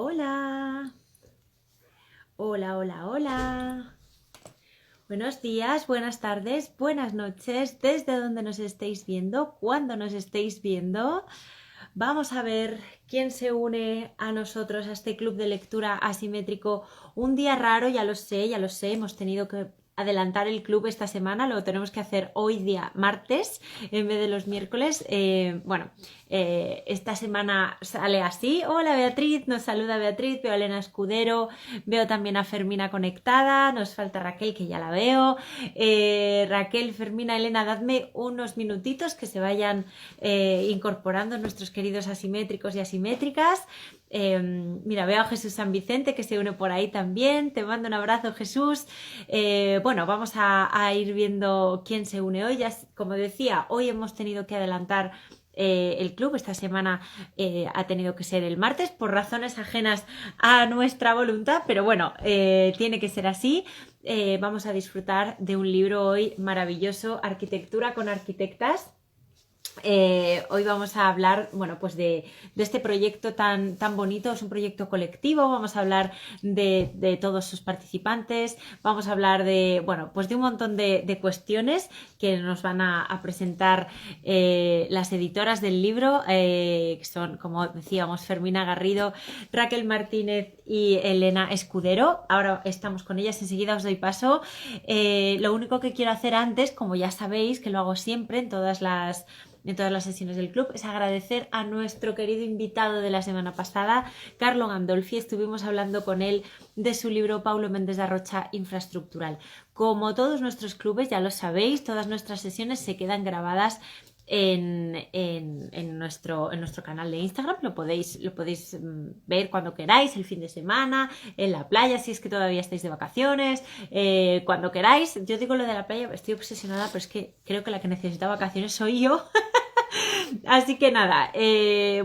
Hola, hola, hola, hola. Buenos días, buenas tardes, buenas noches, desde donde nos estéis viendo, cuando nos estéis viendo. Vamos a ver quién se une a nosotros, a este club de lectura asimétrico. Un día raro, ya lo sé, hemos tenido que adelantar el club esta semana, lo tenemos que hacer hoy día martes en vez de los miércoles. Esta semana sale así. Hola Beatriz, nos saluda Beatriz, veo a Elena Escudero, veo también a Fermina conectada, nos falta Raquel que ya la veo. Raquel, Fermina, Elena, dadme unos minutitos que se vayan incorporando nuestros queridos asimétricos y asimétricas. Mira, veo a Jesús San Vicente que se une por ahí también. Te mando un abrazo, Jesús. Bueno, vamos a ir viendo quién se une hoy. Ya, como decía, hoy hemos tenido que adelantar el club. Esta semana ha tenido que ser el martes por razones ajenas a nuestra voluntad, pero bueno, tiene que ser así. Vamos a disfrutar de un libro hoy maravilloso, Arquitectura con Arquitectas. Hoy vamos a hablar, bueno, pues de este proyecto tan bonito. Es un proyecto colectivo. Vamos a hablar de todos sus participantes. Vamos a hablar de, bueno, pues de un montón de cuestiones que nos van a presentar las editoras del libro, que son, como decíamos, Fermina Garrido, Raquel Martínez y Elena Escudero. Ahora estamos con ellas, enseguida os doy paso. Lo único que quiero hacer antes, como ya sabéis, que lo hago siempre en todas las sesiones del club, es agradecer a nuestro querido invitado de la semana pasada, Carlo Gandolfi. Estuvimos hablando con él de su libro Paulo Méndez da Rocha, Infraestructural. Como todos nuestros clubes, ya lo sabéis, todas nuestras sesiones se quedan grabadas en nuestro canal de Instagram. Lo podéis ver cuando queráis, el fin de semana, en la playa, si es que todavía estáis de vacaciones, cuando queráis. Yo digo lo de la playa, estoy obsesionada, pero es que creo que la que necesita vacaciones soy yo. Así que nada,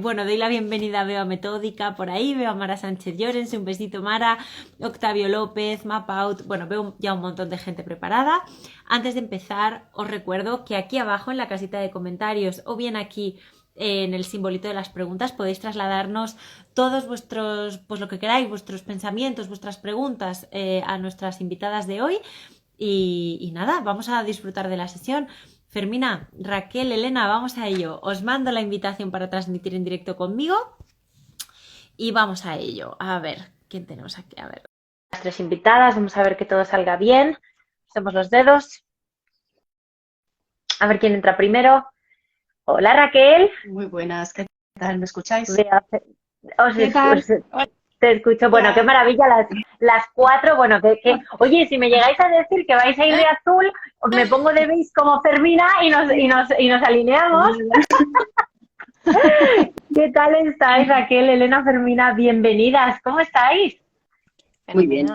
bueno, doy la bienvenida, veo a Metódica por ahí, veo a Mara Sánchez Llorens, un besito Mara, Octavio López, Mapout, bueno, veo ya un montón de gente preparada. Antes de empezar, os recuerdo que aquí abajo en la casita de comentarios o bien aquí en el simbolito de las preguntas podéis trasladarnos todos vuestros, pues lo que queráis, vuestros pensamientos, vuestras preguntas a nuestras invitadas de hoy. Y nada, vamos a disfrutar de la sesión. Fermina, Raquel, Elena, vamos a ello. Os mando la invitación para transmitir en directo conmigo y vamos a ello. A ver, ¿quién tenemos aquí? A ver, las tres invitadas, vamos a ver que todo salga bien. Hacemos los dedos. A ver quién entra primero. Hola Raquel. Muy buenas, ¿qué tal? ¿Me escucháis? ¿Qué tal? Te escucho. Bueno, qué maravilla las cuatro. Bueno, oye, si me llegáis a decir que vais a ir de azul, me pongo de beige como Fermina y nos alineamos. ¿Qué tal estáis, Raquel, Elena, Fermina? Bienvenidas. ¿Cómo estáis? Muy bien,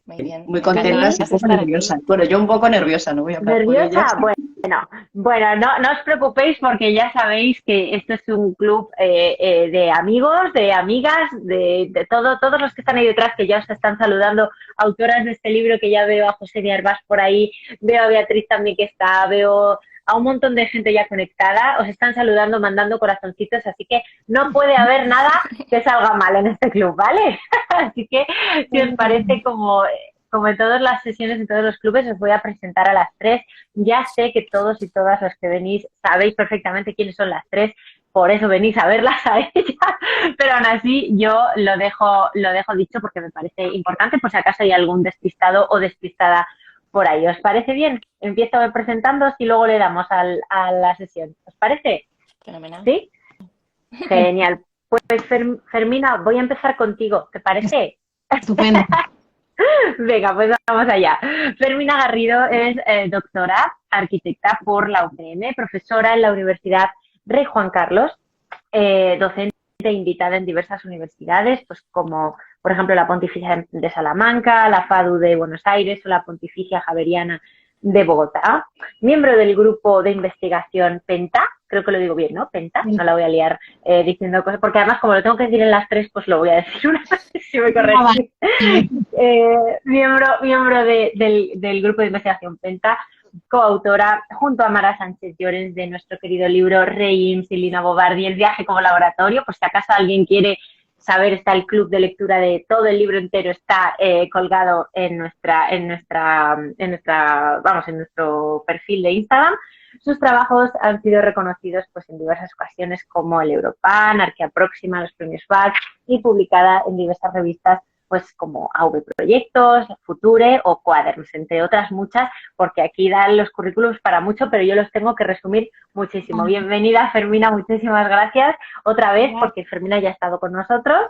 muy bien. Muy contentas y un poco nerviosa. Bueno, yo un poco nerviosa, no voy a hablar por ellas. ¿Nerviosa? Bueno, no os preocupéis porque ya sabéis que esto es un club de amigos, de amigas, de todos los que están ahí detrás, que ya os están saludando, autoras de este libro, que ya veo a José de Arbás por ahí, veo a Beatriz también que está, veo a un montón de gente ya conectada, os están saludando, mandando corazoncitos, así que no puede haber nada que salga mal en este club, ¿vale? Así que si os parece, como en todas las sesiones, en todos los clubes, os voy a presentar a las tres. Ya sé que todos y todas los que venís sabéis perfectamente quiénes son las tres, por eso venís a verlas a ellas, pero aún así yo lo dejo dicho porque me parece importante, por si acaso hay algún despistado o despistada por ahí. ¿Os parece bien? Empiezo presentándoos y luego le damos a la sesión. ¿Os parece? Fenomenal. ¿Sí? Genial. Pues Fermina, voy a empezar contigo, ¿te parece? Estupendo. Venga, pues vamos allá. Fermina Garrido es doctora, arquitecta por la UPM, profesora en la Universidad Rey Juan Carlos, docente invitada en diversas universidades, pues como por ejemplo la Pontificia de Salamanca, la FADU de Buenos Aires o la Pontificia Javeriana de Bogotá, miembro del grupo de investigación PENTA, creo que lo digo bien, ¿no? PENTA, no la voy a liar diciendo cosas, porque además como lo tengo que decir en las tres, pues lo voy a decir una vez, si me corregís. Miembro del grupo de investigación PENTA, coautora junto a Mara Sánchez Llorens de nuestro querido libro Reims y Lina Bobardi, El viaje como laboratorio, por si acaso alguien quiere saber, está el club de lectura de todo el libro entero, está colgado en nuestro perfil de Instagram. Sus trabajos han sido reconocidos pues en diversas ocasiones como el Europan, Arquea Próxima, los premios FAC y publicada en diversas revistas pues como AV Proyectos, Future o Quaderns, entre otras muchas, porque aquí dan los currículums para mucho, pero yo los tengo que resumir muchísimo. Bienvenida, Fermina, muchísimas gracias otra vez, porque Fermina ya ha estado con nosotros.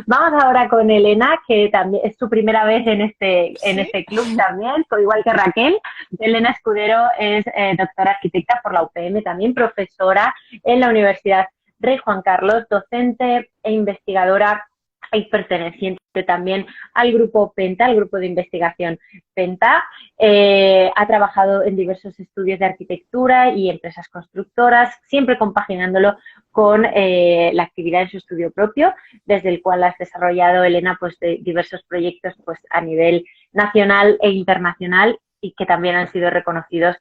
Vamos ahora con Elena, que también es su primera vez en este club también, igual que Raquel. Elena Escudero es doctora arquitecta por la UPM, también profesora en la Universidad Rey Juan Carlos, docente e investigadora y perteneciente también al grupo PENTA, al grupo de investigación PENTA. Ha trabajado en diversos estudios de arquitectura y empresas constructoras, siempre compaginándolo con la actividad en su estudio propio, desde el cual has desarrollado, Elena, pues de diversos proyectos pues a nivel nacional e internacional y que también han sido reconocidos.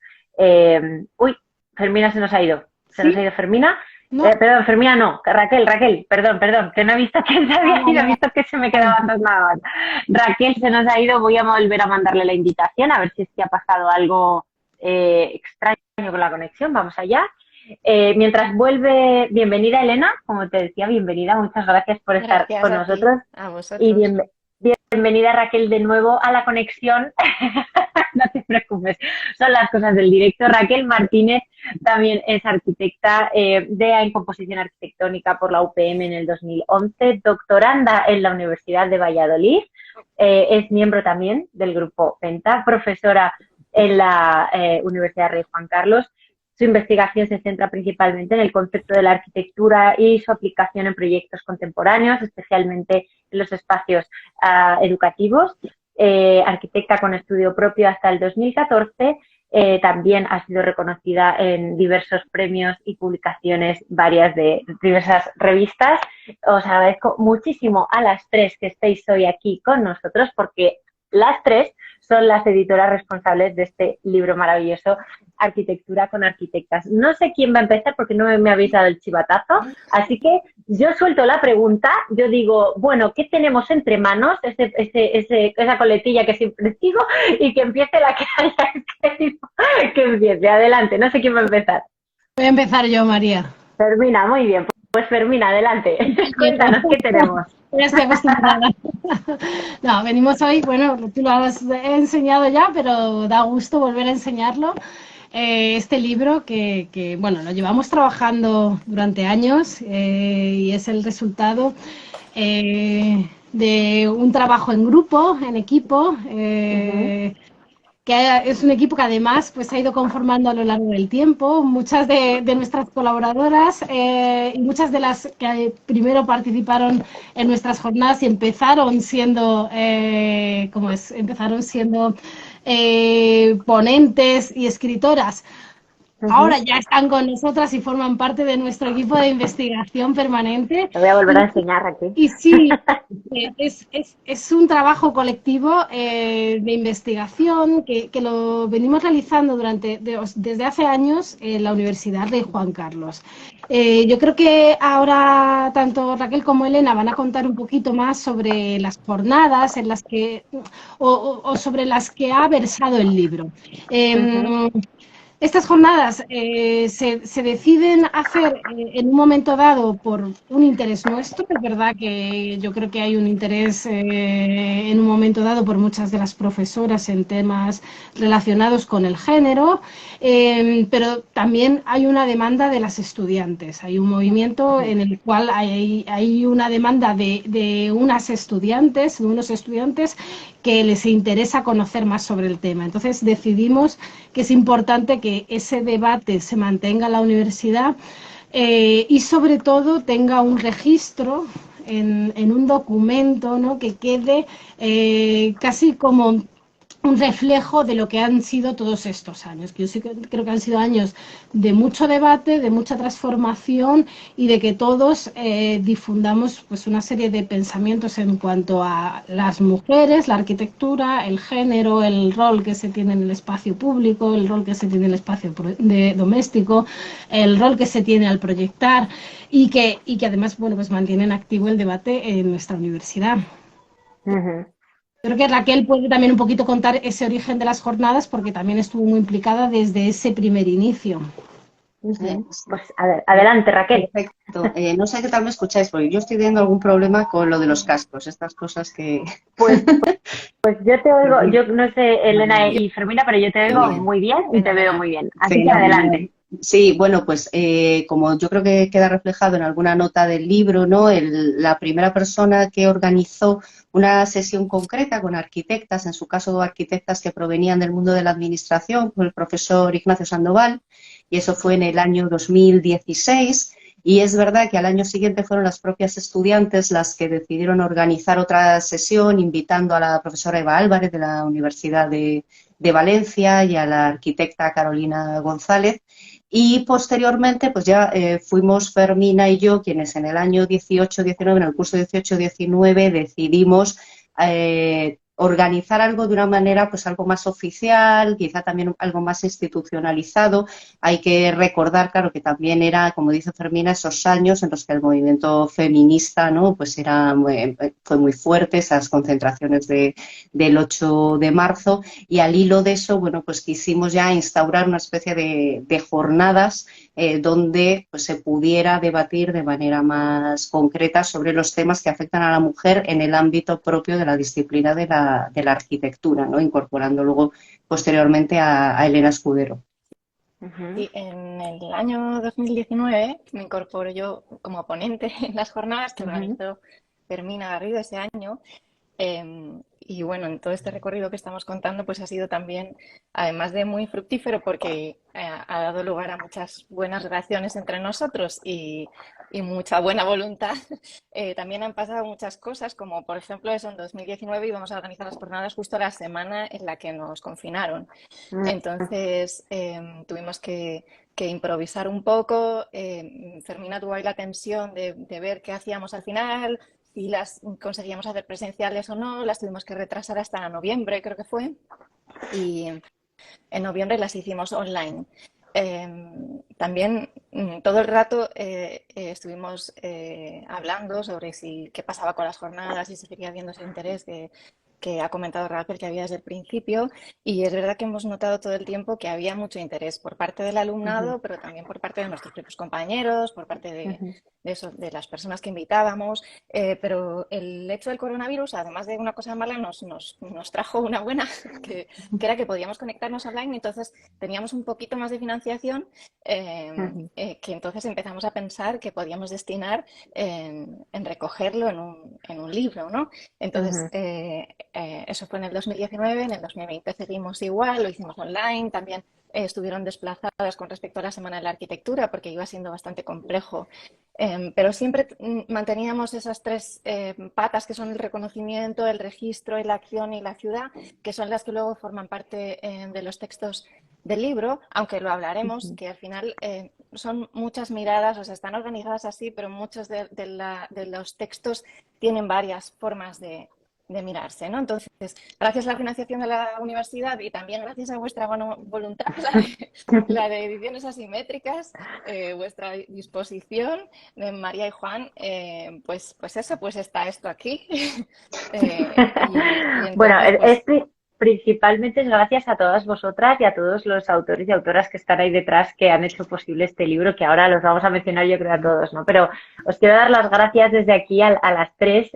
Fermina se nos ha ido. ¿Se nos ha ido Fermina? No. Perdón, Fermina no, Raquel, perdón, que no he visto que se había ido, he visto que se me quedaban dos lados. Raquel se nos ha ido, voy a volver a mandarle la invitación, a ver si es que ha pasado algo extraño con la conexión, vamos allá. Mientras vuelve, bienvenida Elena, como te decía, bienvenida, muchas gracias por estar con nosotros. A vosotros. Y bienvenida Raquel de nuevo a la conexión. No te preocupes, son las cosas del directo. Raquel Martínez también es arquitecta, en composición arquitectónica por la UPM en el 2011, doctoranda en la Universidad de Valladolid, es miembro también del grupo PENTA, profesora en la Universidad Rey Juan Carlos. Su investigación se centra principalmente en el concepto de la arquitectura y su aplicación en proyectos contemporáneos, especialmente en los espacios educativos. Arquitecta con estudio propio hasta el 2014, también ha sido reconocida en diversos premios y publicaciones varias de diversas revistas. Os agradezco muchísimo a las tres que estéis hoy aquí con nosotros, porque las tres son las editoras responsables de este libro maravilloso, Arquitectura con Arquitectas. No sé quién va a empezar porque no me habéis dado el chivatazo, así que yo suelto la pregunta, yo digo, bueno, ¿qué tenemos entre manos? Esa coletilla que siempre digo, y que empiece la que haya escrito, que empiece, adelante, no sé quién va a empezar. Voy a empezar yo, María. Fermina, muy bien, pues Fermina, adelante, cuéntanos qué tenemos. Ya estoy acostumbrada. No, venimos hoy, bueno, tú lo has enseñado ya, pero da gusto volver a enseñarlo. Este libro que, bueno, lo llevamos trabajando durante años y es el resultado de un trabajo en grupo, en equipo, que es un equipo que además pues, ha ido conformando a lo largo del tiempo. Muchas de nuestras colaboradoras y muchas de las que primero participaron en nuestras jornadas y empezaron siendo, ponentes y escritoras. Ahora ya están con nosotras y forman parte de nuestro equipo de investigación permanente. Te voy a volver a enseñar aquí. Y sí, es un trabajo colectivo de investigación que lo venimos realizando desde hace años en la Universidad Rey Juan Carlos. Yo creo que ahora tanto Raquel como Elena van a contar un poquito más sobre las jornadas en las que o sobre las que ha versado el libro. Estas jornadas se deciden hacer en un momento dado por un interés nuestro. Es verdad que yo creo que hay un interés en un momento dado por muchas de las profesoras en temas relacionados con el género, pero también hay una demanda de las estudiantes. Hay un movimiento en el cual hay una demanda de unos estudiantes que les interesa conocer más sobre el tema. Entonces decidimos que es importante que ese debate se mantenga en la universidad y sobre todo tenga un registro en un documento, ¿no? Que quede casi como un reflejo de lo que han sido todos estos años, que yo sí que creo que han sido años de mucho debate, de mucha transformación y de que todos difundamos pues una serie de pensamientos en cuanto a las mujeres, la arquitectura, el género, el rol que se tiene en el espacio público, el rol que se tiene en el espacio doméstico, el rol que se tiene al proyectar y que además, bueno, pues mantienen activo el debate en nuestra universidad. Creo que Raquel puede también un poquito contar ese origen de las jornadas porque también estuvo muy implicada desde ese primer inicio. Pues adelante, Raquel. Perfecto. No sé qué tal me escucháis, porque yo estoy teniendo algún problema con lo de los cascos, estas cosas que... Pues yo te oigo, yo no sé, Elena y Fermina, pero yo te oigo muy bien y te veo muy bien. Así que adelante. Sí, bueno, pues como yo creo que queda reflejado en alguna nota del libro, ¿no? La primera persona que organizó una sesión concreta con arquitectas, en su caso arquitectas que provenían del mundo de la administración, fue el profesor Ignacio Sandoval, y eso fue en el año 2016. Y es verdad que al año siguiente fueron las propias estudiantes las que decidieron organizar otra sesión, invitando a la profesora Eva Álvarez de la Universidad de Valencia y a la arquitecta Carolina González. Y posteriormente, pues ya fuimos Fermina y yo quienes en el año 18-19, en el curso 18-19, decidimos organizar algo de una manera, pues algo más oficial, quizá también algo más institucionalizado. Hay que recordar, claro, que también era, como dice Fermina, esos años en los que el movimiento feminista, ¿no? Pues fue muy fuerte, esas concentraciones del 8 de marzo, y al hilo de eso, bueno, pues quisimos ya instaurar una especie de jornadas donde pues, se pudiera debatir de manera más concreta sobre los temas que afectan a la mujer en el ámbito propio de la disciplina de la arquitectura, ¿no? Incorporando luego posteriormente a Elena Escudero. Y en el año 2019 me incorporo yo como ponente en las jornadas que organizó Fermina Garrido ese año. Y bueno, en todo este recorrido que estamos contando, pues ha sido también, además de muy fructífero, porque ha dado lugar a muchas buenas relaciones entre nosotros y mucha buena voluntad. También han pasado muchas cosas, como por ejemplo eso, en 2019 íbamos a organizar las jornadas justo la semana en la que nos confinaron. Entonces tuvimos que improvisar un poco. Fermina tuvo ahí la tensión de ver qué hacíamos al final, si las conseguíamos hacer presenciales o no. Las tuvimos que retrasar hasta noviembre, creo que fue, y en noviembre las hicimos online. También todo el rato estuvimos hablando sobre qué pasaba con las jornadas, si seguiría viendo ese interés que ha comentado Raquel que había desde el principio, y es verdad que hemos notado todo el tiempo que había mucho interés por parte del alumnado, pero también por parte de nuestros propios compañeros, por parte de las personas que invitábamos, pero el hecho del coronavirus, además de una cosa mala, nos trajo una buena, que era que podíamos conectarnos online, y entonces teníamos un poquito más de financiación, que entonces empezamos a pensar que podíamos destinar en recogerlo en un libro, ¿no? Entonces, eso fue en el 2019, en el 2020 seguimos igual, lo hicimos online, también estuvieron desplazadas con respecto a la Semana de la Arquitectura porque iba siendo bastante complejo, pero siempre manteníamos esas tres patas que son el reconocimiento, el registro, la acción y la ciudad, que son las que luego forman parte de los textos del libro, aunque lo hablaremos, que al final son muchas miradas, o sea, están organizadas así, pero muchos de los textos tienen varias formas de mirarse, ¿no? Entonces, gracias a la financiación de la universidad y también gracias a vuestra buena voluntad, la de ediciones asimétricas, vuestra disposición, de María y Juan, pues está esto aquí. Entonces, bueno, principalmente es gracias a todas vosotras y a todos los autores y autoras que están ahí detrás que han hecho posible este libro, que ahora los vamos a mencionar yo creo a todos, ¿no? Pero os quiero dar las gracias desde aquí a las tres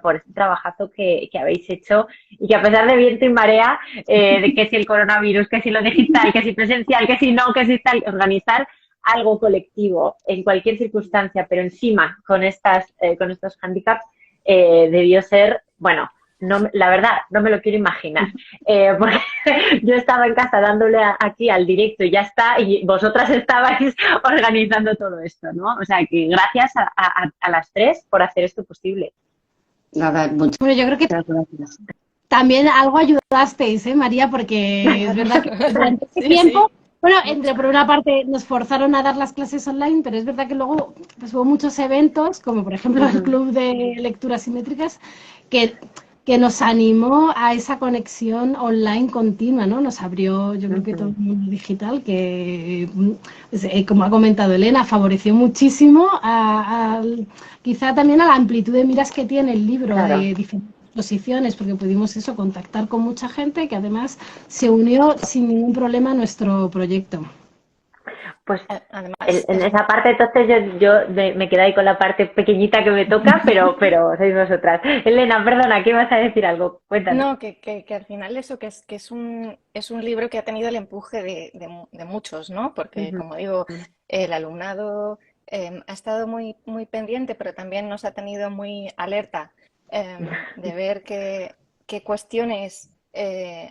por este trabajazo que habéis hecho, y que a pesar de viento y marea, de que si el coronavirus, que si lo digital, que si presencial, que si no, que si tal, organizar algo colectivo en cualquier circunstancia, pero encima con estos hándicaps, debió ser, bueno, no, la verdad, no me lo quiero imaginar, porque yo estaba en casa dándole aquí al directo y ya está, y vosotras estabais organizando todo esto, ¿no? O sea, que gracias a las tres por hacer esto posible. Nada, muchas Bueno, yo creo que gracias. también algo ayudasteis, María, porque es verdad que durante ese tiempo, bueno, por una parte nos forzaron a dar las clases online, pero es verdad que luego pues, hubo muchos eventos, como por ejemplo el Club de Lecturas Simétricas, que nos animó a esa conexión online continua, ¿no? Nos abrió, yo creo que todo el mundo digital, que, pues, como ha comentado Elena, favoreció muchísimo quizá también a la amplitud de miras que tiene el libro, Claro. de diferentes posiciones, porque pudimos contactar con mucha gente que además se unió sin ningún problema a nuestro proyecto. Pues Además, en esa parte entonces yo me quedo ahí con la parte pequeñita que me toca, pero sois vosotras. Elena, perdona, ¿qué vas a decir algo? Cuéntanos. no, que al final eso que es un libro que ha tenido el empuje de muchos, ¿no? Porque, como digo, el alumnado ha estado muy, muy pendiente, pero también nos ha tenido muy alerta de ver qué cuestiones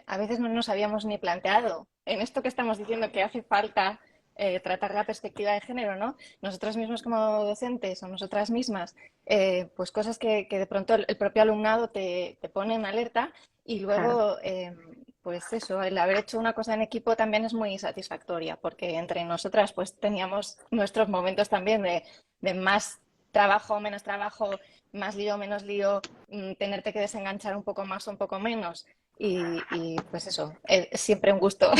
a veces no nos habíamos ni planteado. En esto que estamos diciendo que hace falta tratar la perspectiva de género, ¿no? Nosotros mismos como docentes o nosotras mismas, pues cosas que de pronto el propio alumnado te pone en alerta y luego, pues eso, el haber hecho una cosa en equipo también es muy satisfactoria porque entre nosotras pues teníamos nuestros momentos también de más trabajo, menos trabajo, más lío, menos lío, tenerte que desenganchar un poco más o un poco menos. Y pues eso, siempre un gusto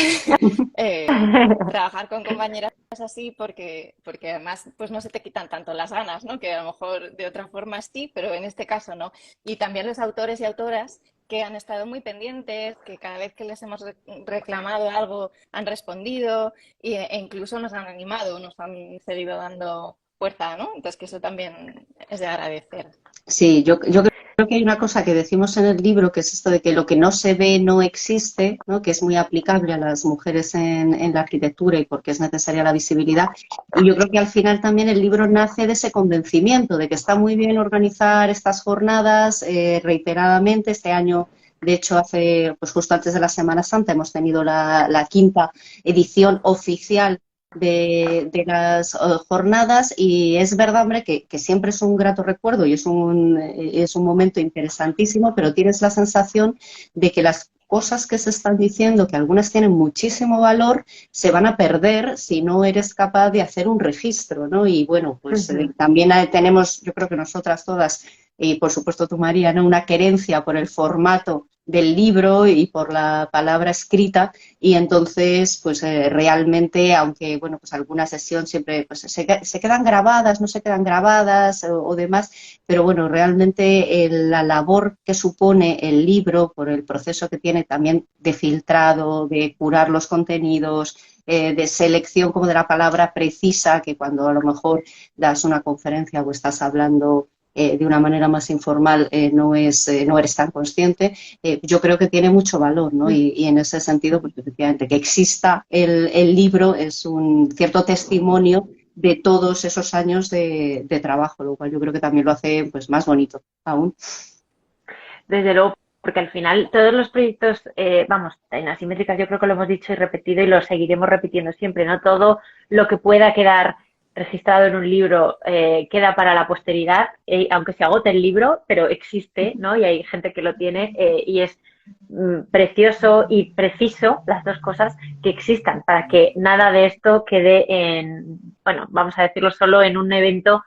trabajar con compañeras así porque además pues no se te quitan tanto las ganas, ¿no? Que a lo mejor de otra forma sí, pero en este caso no. Y también los autores y autoras que han estado muy pendientes, que cada vez que les hemos reclamado algo han respondido e incluso nos han animado, nos han seguido dando fuerza, ¿no? Entonces que eso también es de agradecer. Sí, yo creo que hay una cosa que decimos en el libro, que es esto de que lo que no se ve no existe, ¿no? Que es muy aplicable a las mujeres en la arquitectura y porque es necesaria la visibilidad. Y yo creo que al final también el libro nace de ese convencimiento de que está muy bien organizar estas jornadas reiteradamente. Este año, de hecho, pues justo antes de la Semana Santa hemos tenido la quinta edición oficial de las jornadas y es verdad, hombre, que siempre es un grato recuerdo y es un momento interesantísimo, pero tienes la sensación de que las cosas que se están diciendo, que algunas tienen muchísimo valor, se van a perder si no eres capaz de hacer un registro, ¿no? Y bueno, pues también tenemos, yo creo que nosotras todas, y por supuesto tú, María, ¿no? Una querencia por el formato del libro y por la palabra escrita y entonces pues realmente, aunque bueno, pues alguna sesión siempre pues, se quedan grabadas, no se quedan grabadas o demás, pero bueno, realmente la labor que supone el libro por el proceso que tiene también de filtrado, de curar los contenidos, de selección como de la palabra precisa, que cuando a lo mejor das una conferencia o estás hablando de una manera más informal no eres tan consciente, yo creo que tiene mucho valor, ¿no? Y en ese sentido, pues efectivamente, que exista el libro es un cierto testimonio de todos esos años de trabajo, lo cual yo creo que también lo hace pues más bonito aún. Desde luego, porque al final todos los proyectos, en Asimétricas yo creo que lo hemos dicho y repetido y lo seguiremos repitiendo siempre, ¿no? Todo lo que pueda quedar registrado en un libro queda para la posteridad, aunque se agote el libro, pero existe, ¿no? Y hay gente que lo tiene y es precioso y preciso, las dos cosas, que existan para que nada de esto quede vamos a decirlo, solo en un evento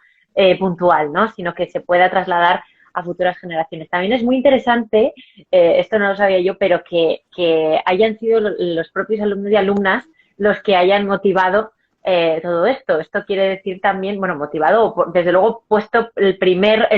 puntual, ¿no? Sino que se pueda trasladar a futuras generaciones. También es muy interesante, esto no lo sabía yo, pero que hayan sido los propios alumnos y alumnas los que hayan motivado todo esto. Esto quiere decir también, bueno, motivado, desde luego puesto el primer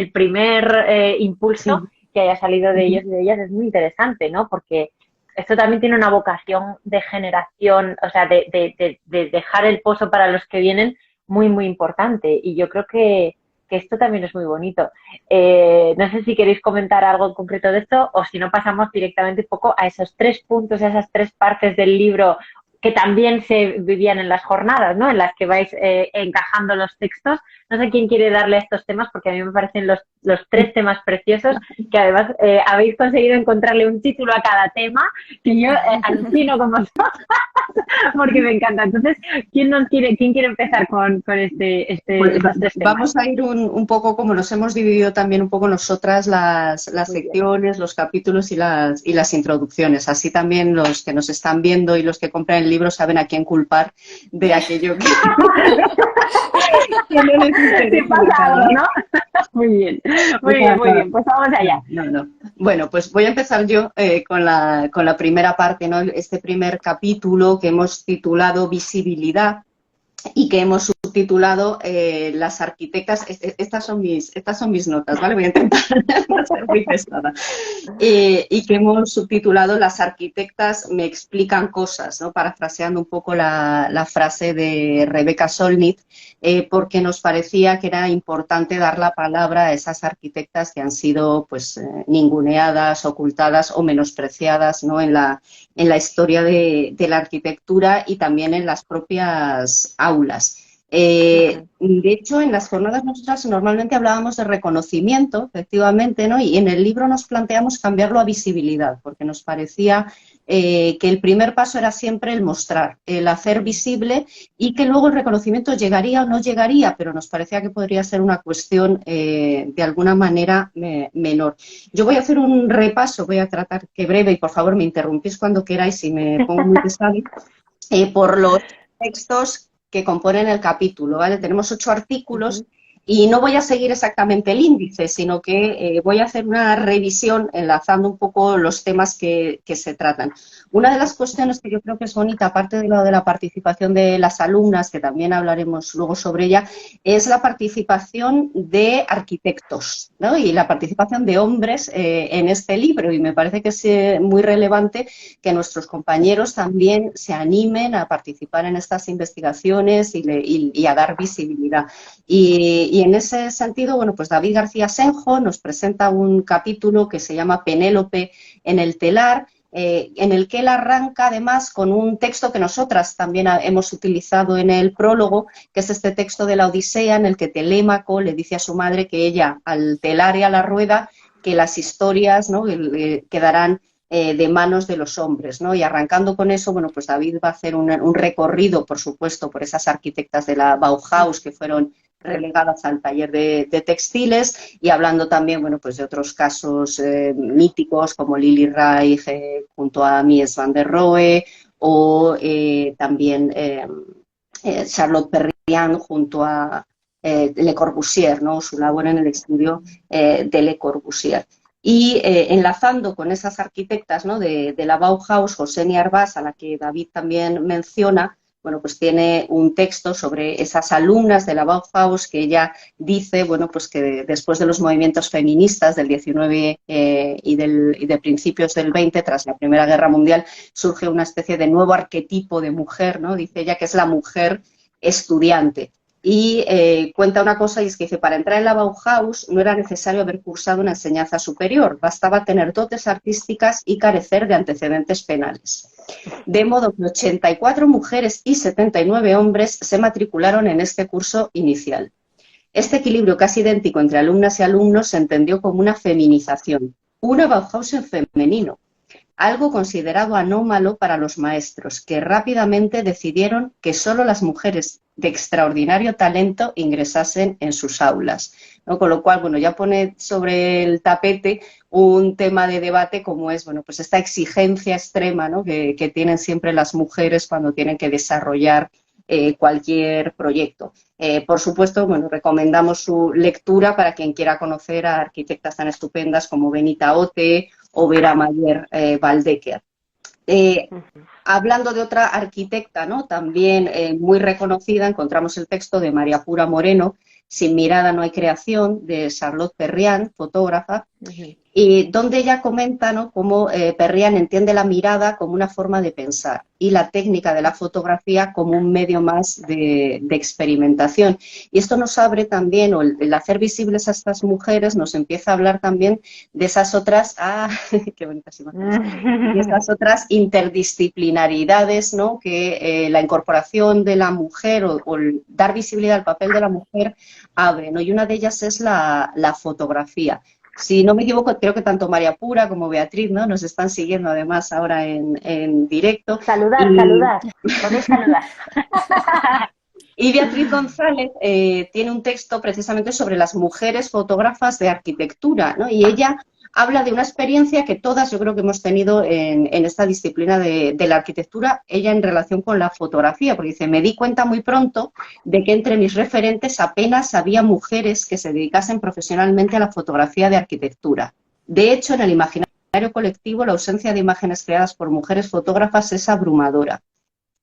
impulso que haya salido de ellos y de ellas es muy interesante, ¿no? Porque esto también tiene una vocación de generación, o sea, de dejar el pozo para los que vienen muy, muy importante. Y yo creo que esto también es muy bonito. No sé si queréis comentar algo en concreto de esto o si no pasamos directamente un poco a esos 3 puntos, a esas 3 partes del libro que también se vivían en las jornadas, ¿no? En las que vais encajando los textos. No sé quién quiere darle a estos temas porque a mí me parecen los 3 temas preciosos, que además habéis conseguido encontrarle un título a cada tema, que yo alucino con vosotros, porque me encanta. Entonces, ¿quién quiere empezar con estos 3 temas? Vamos a ir un poco como nos hemos dividido también un poco nosotras las secciones, los capítulos y las introducciones. Así también los que nos están viendo y los que compran el libro saben a quién culpar de aquello que no les interesa, ¿no? Muy bien, muy bien. Pues vamos allá. No. Bueno, pues voy a empezar yo con la primera parte, ¿no? Este primer capítulo que hemos titulado Visibilidad y que hemos subtitulado Las arquitectas. Estas son mis notas, ¿vale? Voy a intentar no ser muy pesada. Y que hemos subtitulado Las arquitectas me explican cosas, ¿no? Parafraseando un poco la frase de Rebecca Solnit, porque nos parecía que era importante dar la palabra a esas arquitectas que han sido pues ninguneadas, ocultadas o menospreciadas, ¿no? en la historia de la arquitectura y también en las propias aulas. De hecho, en las jornadas nosotras normalmente hablábamos de reconocimiento, efectivamente, ¿no? Y en el libro nos planteamos cambiarlo a visibilidad, porque nos parecía que el primer paso era siempre el mostrar, el hacer visible, y que luego el reconocimiento llegaría o no llegaría, pero nos parecía que podría ser una cuestión de alguna manera menor. Yo voy a hacer un repaso, voy a tratar que breve, y por favor me interrumpís cuando queráis si me pongo muy pesada, por los textos que componen el capítulo, ¿vale? Tenemos 8 artículos y no voy a seguir exactamente el índice, sino que voy a hacer una revisión enlazando un poco los temas que se tratan. Una de las cuestiones que yo creo que es bonita, aparte de lo de la participación de las alumnas, que también hablaremos luego sobre ella, es la participación de arquitectos, ¿no? Y la participación de hombres en este libro, y me parece que es muy relevante que nuestros compañeros también se animen a participar en estas investigaciones y a dar visibilidad. Y en ese sentido, bueno, pues David García Senjo nos presenta un capítulo que se llama Penélope en el telar, en el que él arranca además con un texto que nosotras también hemos utilizado en el prólogo, que es este texto de la Odisea, en el que Telémaco le dice a su madre que ella, al telar y a la rueda, que las historias, ¿no?, quedarán de manos de los hombres, ¿no? Y arrancando con eso, bueno, pues David va a hacer un recorrido, por supuesto, por esas arquitectas de la Bauhaus que fueron relegadas al taller de textiles, y hablando también, bueno, pues de otros casos míticos como Lili Reich junto a Mies van der Rohe, o también Charlotte Perriand junto a Le Corbusier, ¿no? Su labor en el estudio de Le Corbusier. Y enlazando con esas arquitectas, ¿no?, de la Bauhaus, José Arbás, a la que David también menciona, bueno, pues tiene un texto sobre esas alumnas de la Bauhaus que ella dice, bueno, pues que después de los movimientos feministas del 19 y de principios del 20, tras la Primera Guerra Mundial, surge una especie de nuevo arquetipo de mujer, ¿no? Dice ella que es la mujer estudiante. Y cuenta una cosa, y es que dice, para entrar en la Bauhaus no era necesario haber cursado una enseñanza superior, bastaba tener dotes artísticas y carecer de antecedentes penales. De modo que 84 mujeres y 79 hombres se matricularon en este curso inicial. Este equilibrio casi idéntico entre alumnas y alumnos se entendió como una feminización, una Bauhaus en femenino, algo considerado anómalo para los maestros, que rápidamente decidieron que solo las mujeres de extraordinario talento ingresasen en sus aulas, ¿no? Con lo cual, bueno, ya pone sobre el tapete un tema de debate como es, bueno, pues esta exigencia extrema, ¿no?, que tienen siempre las mujeres cuando tienen que desarrollar cualquier proyecto. Por supuesto, bueno, recomendamos su lectura para quien quiera conocer a arquitectas tan estupendas como Benita Otte o Vera Mayer Waldecker. Hablando de otra arquitecta, ¿no?, también muy reconocida, encontramos el texto de María Pura Moreno, Sin mirada no hay creación, de Charlotte Perriand, fotógrafa, y donde ella comenta, ¿no?, cómo Perriand entiende la mirada como una forma de pensar y la técnica de la fotografía como un medio más de experimentación. Y esto nos abre también, o el hacer visibles a estas mujeres, nos empieza a hablar también de esas otras, qué bonitas imágenes, de esas otras interdisciplinaridades, ¿no?, que la incorporación de la mujer o el dar visibilidad al papel de la mujer abre, ¿no? Y una de ellas es la fotografía. Si no me equivoco, creo que tanto María Pura como Beatriz, ¿no?, nos están siguiendo además ahora en directo. Saludar, podéis saludar. Y Beatriz González tiene un texto precisamente sobre las mujeres fotógrafas de arquitectura, ¿no? Y ella habla de una experiencia que todas yo creo que hemos tenido en esta disciplina de la arquitectura, ella en relación con la fotografía, porque dice, me di cuenta muy pronto de que entre mis referentes apenas había mujeres que se dedicasen profesionalmente a la fotografía de arquitectura. De hecho, en el imaginario colectivo, la ausencia de imágenes creadas por mujeres fotógrafas es abrumadora.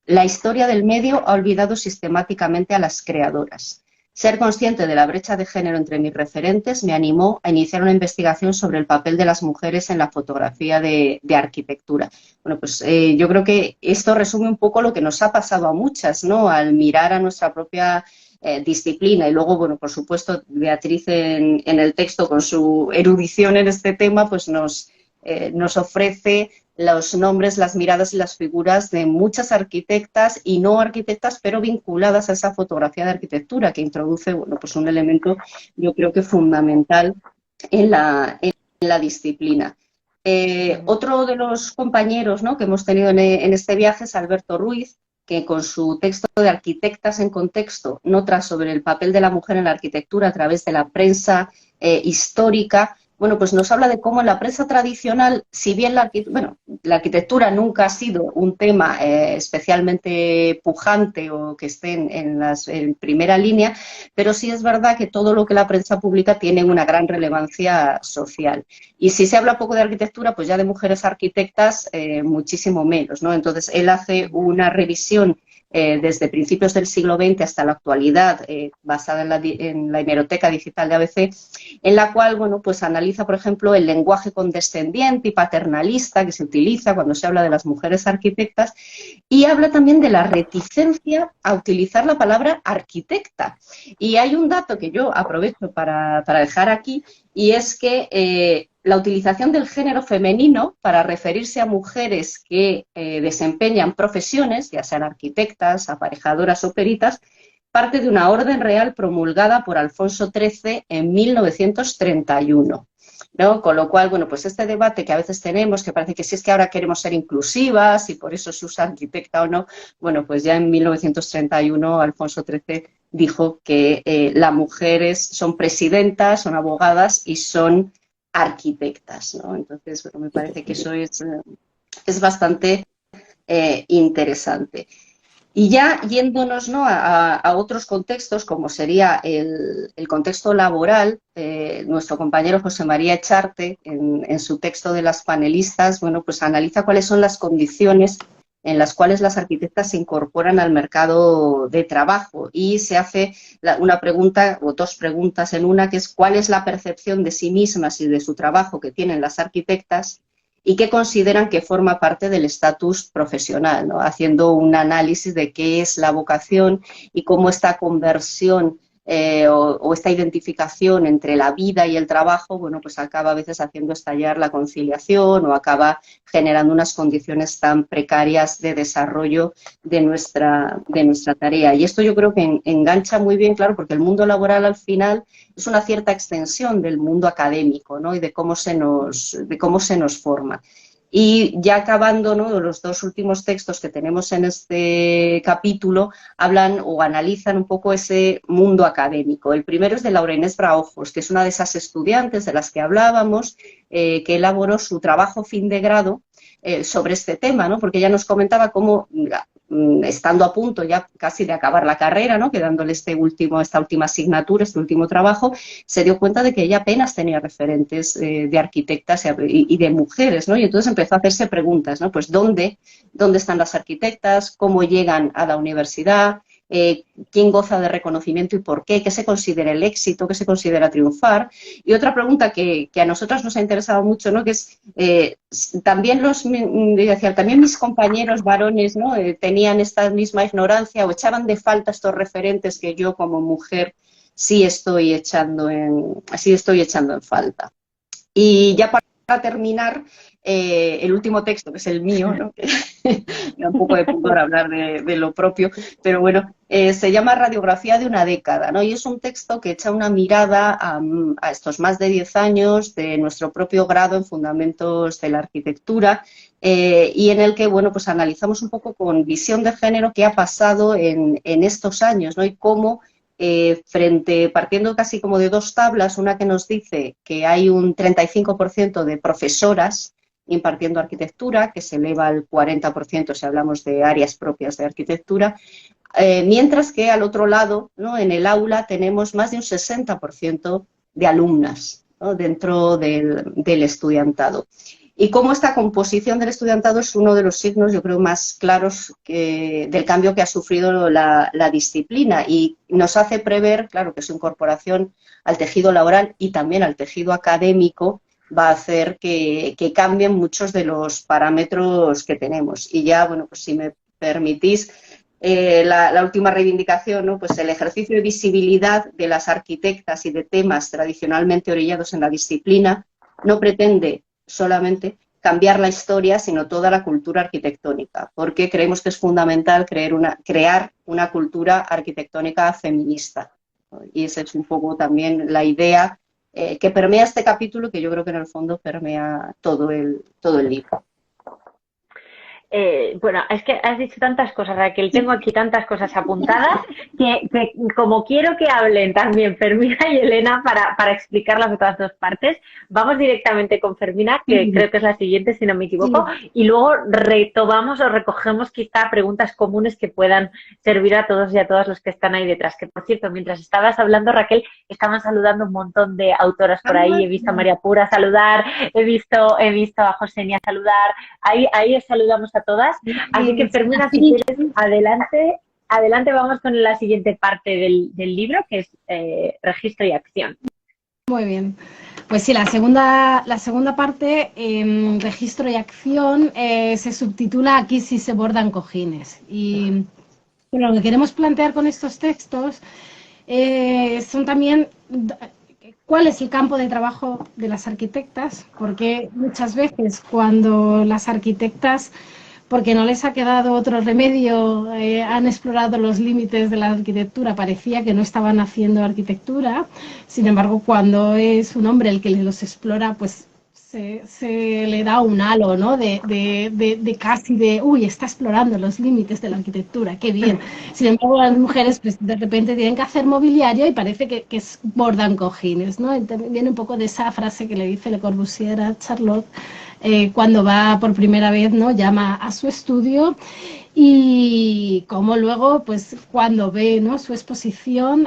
La historia del medio ha olvidado sistemáticamente a las creadoras. Ser consciente de la brecha de género entre mis referentes me animó a iniciar una investigación sobre el papel de las mujeres en la fotografía de arquitectura. Bueno, pues yo creo que esto resume un poco lo que nos ha pasado a muchas, ¿no?, al mirar a nuestra propia disciplina. Y luego, bueno, por supuesto, Beatriz en el texto, con su erudición en este tema, pues nos ofrece los nombres, las miradas y las figuras de muchas arquitectas y no arquitectas, pero vinculadas a esa fotografía de arquitectura, que introduce, bueno, pues un elemento, yo creo que fundamental en la disciplina. Otro de los compañeros, ¿no?, que hemos tenido en este viaje es Alberto Ruiz, que con su texto de Arquitectas en contexto, notas sobre el papel de la mujer en la arquitectura a través de la prensa histórica, bueno, pues nos habla de cómo en la prensa tradicional, si bien la arquitectura nunca ha sido un tema especialmente pujante o que esté en primera línea, pero sí es verdad que todo lo que la prensa publica tiene una gran relevancia social. Y si se habla poco de arquitectura, pues ya de mujeres arquitectas muchísimo menos, ¿no? Entonces él hace una revisión desde principios del siglo XX hasta la actualidad, basada en la hemeroteca digital de ABC, en la cual, bueno, pues analiza, por ejemplo, el lenguaje condescendiente y paternalista que se utiliza cuando se habla de las mujeres arquitectas, y habla también de la reticencia a utilizar la palabra arquitecta. Y hay un dato que yo aprovecho para dejar aquí, y es que la utilización del género femenino para referirse a mujeres que desempeñan profesiones, ya sean arquitectas, aparejadoras o peritas, parte de una orden real promulgada por Alfonso XIII en 1931. ¿No? Con lo cual, bueno, pues este debate que a veces tenemos, que parece que si es que ahora queremos ser inclusivas y por eso se usa arquitecta o no, bueno, pues ya en 1931 Alfonso XIII dijo que las mujeres son presidentas, son abogadas y son arquitectas, ¿no? Entonces, bueno, me parece que eso es bastante interesante. Y ya yéndonos, ¿no?, a otros contextos, como sería el contexto laboral, nuestro compañero José María Echarte, en su texto de las panelistas, bueno, pues analiza cuáles son las condiciones en las cuales las arquitectas se incorporan al mercado de trabajo, y se hace una pregunta o dos preguntas en una, que es cuál es la percepción de sí mismas y de su trabajo que tienen las arquitectas y qué consideran que forma parte del estatus profesional, ¿no?, haciendo un análisis de qué es la vocación y cómo esta conversión o esta identificación entre la vida y el trabajo, bueno, pues acaba a veces haciendo estallar la conciliación o acaba generando unas condiciones tan precarias de desarrollo de nuestra tarea. Y esto yo creo que engancha muy bien, claro, porque el mundo laboral al final es una cierta extensión del mundo académico, ¿no?, y de cómo se nos forma. Y ya acabando, ¿no?, los dos últimos textos que tenemos en este capítulo hablan o analizan un poco ese mundo académico. El primero es de Laura Inés Braojos, que es una de esas estudiantes de las que hablábamos, que elaboró su trabajo fin de grado sobre este tema, ¿no?, porque ella nos comentaba cómo, estando a punto ya casi de acabar la carrera, ¿no?, quedándole esta última asignatura, este último trabajo, se dio cuenta de que ella apenas tenía referentes de arquitectas y de mujeres, ¿no? Y entonces empezó a hacerse preguntas, ¿no? Pues ¿dónde están las arquitectas? ¿Cómo llegan a la universidad? quién goza de reconocimiento y por qué se considera el éxito, qué se considera triunfar. Y otra pregunta que a nosotras nos ha interesado mucho, ¿no? Que es, también también mis compañeros varones, ¿no? Tenían esta misma ignorancia o echaban de falta estos referentes que yo como mujer sí estoy echando en falta. Y ya para terminar, el último texto, que es el mío, ¿no? Que me da un poco de pudor hablar de lo propio, pero bueno, se llama Radiografía de una década, ¿no? Y es un texto que echa una mirada a estos más de 10 años de nuestro propio grado en Fundamentos de la Arquitectura, y en el que, bueno, pues analizamos un poco con visión de género qué ha pasado en estos años, ¿no? Y cómo partiendo casi como de dos tablas, una que nos dice que hay un 35% de profesoras impartiendo arquitectura, que se eleva al 40% si hablamos de áreas propias de arquitectura, mientras que al otro lado, ¿no? En el aula tenemos más de un 60% de alumnas, ¿no? Dentro del estudiantado. Y cómo esta composición del estudiantado es uno de los signos, yo creo, más claros del cambio que ha sufrido la disciplina y nos hace prever, claro, que su incorporación al tejido laboral y también al tejido académico va a hacer que cambien muchos de los parámetros que tenemos. Y ya, bueno, pues si me permitís, la última reivindicación, ¿no? Pues el ejercicio de visibilidad de las arquitectas y de temas tradicionalmente orillados en la disciplina no pretende solamente cambiar la historia, sino toda la cultura arquitectónica, porque creemos que es fundamental crear una cultura arquitectónica feminista, ¿no? Y esa es un poco también la idea que permea este capítulo, que yo creo que en el fondo permea todo el libro. Bueno, es que has dicho tantas cosas, Raquel, tengo aquí tantas cosas apuntadas que como quiero que hablen también Fermina y Elena para explicar las otras dos partes, vamos directamente con Fermina, que creo que es la siguiente, si no me equivoco, y luego retomamos o recogemos quizá preguntas comunes que puedan servir a todos y a todas los que están ahí detrás. Que, por cierto, mientras estabas hablando, Raquel, estaban saludando un montón de autoras por ahí. He visto a María Pura saludar, he visto a Josenia saludar, ahí os saludamos a todas, así que Fermina, si quieres, adelante, vamos con la siguiente parte del libro, que es registro y acción. Muy bien, pues sí, la segunda parte, registro y acción, se subtitula Aquí sí se bordan cojines, y bueno, lo que queremos plantear con estos textos son también cuál es el campo de trabajo de las arquitectas, porque muchas veces cuando las arquitectas, porque no les ha quedado otro remedio, han explorado los límites de la arquitectura, parecía que no estaban haciendo arquitectura. Sin embargo, cuando es un hombre el que los explora, pues se le da un halo, ¿no? de casi de, uy, está explorando los límites de la arquitectura, qué bien. Sin embargo, las mujeres pues, de repente tienen que hacer mobiliario y parece que bordan cojines, ¿no? Viene un poco de esa frase que le dice Le Corbusier a Charlotte, cuando va por primera vez, ¿no? Llama a su estudio, y como luego, pues cuando ve, ¿no? Su exposición,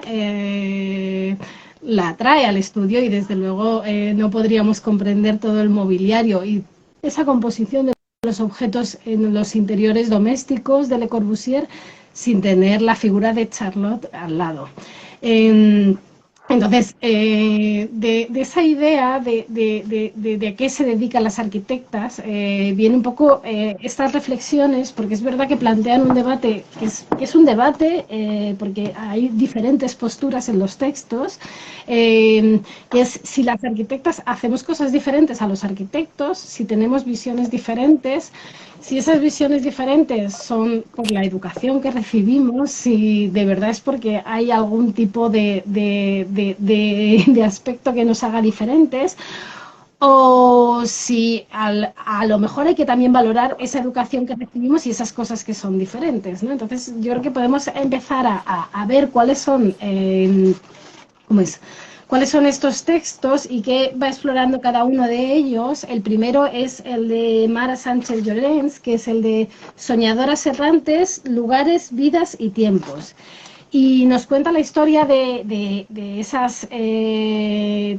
la trae al estudio, y desde luego no podríamos comprender todo el mobiliario y esa composición de los objetos en los interiores domésticos de Le Corbusier sin tener la figura de Charlotte al lado. Entonces, de esa idea de a qué se dedican las arquitectas, viene un poco estas reflexiones, porque es verdad que plantean un debate, que es un debate, porque hay diferentes posturas en los textos, que es si las arquitectas hacemos cosas diferentes a los arquitectos, si tenemos visiones diferentes, si esas visiones diferentes son por la educación que recibimos, si de verdad es porque hay algún tipo de aspecto que nos haga diferentes, o si a lo mejor hay que también valorar esa educación que recibimos y esas cosas que son diferentes, ¿no? Entonces yo creo que podemos empezar a ver cuáles son, cuáles son estos textos y qué va explorando cada uno de ellos. El primero es el de Mara Sánchez Llorens, que es el de Soñadoras errantes, lugares, vidas y tiempos. Y nos cuenta la historia de esas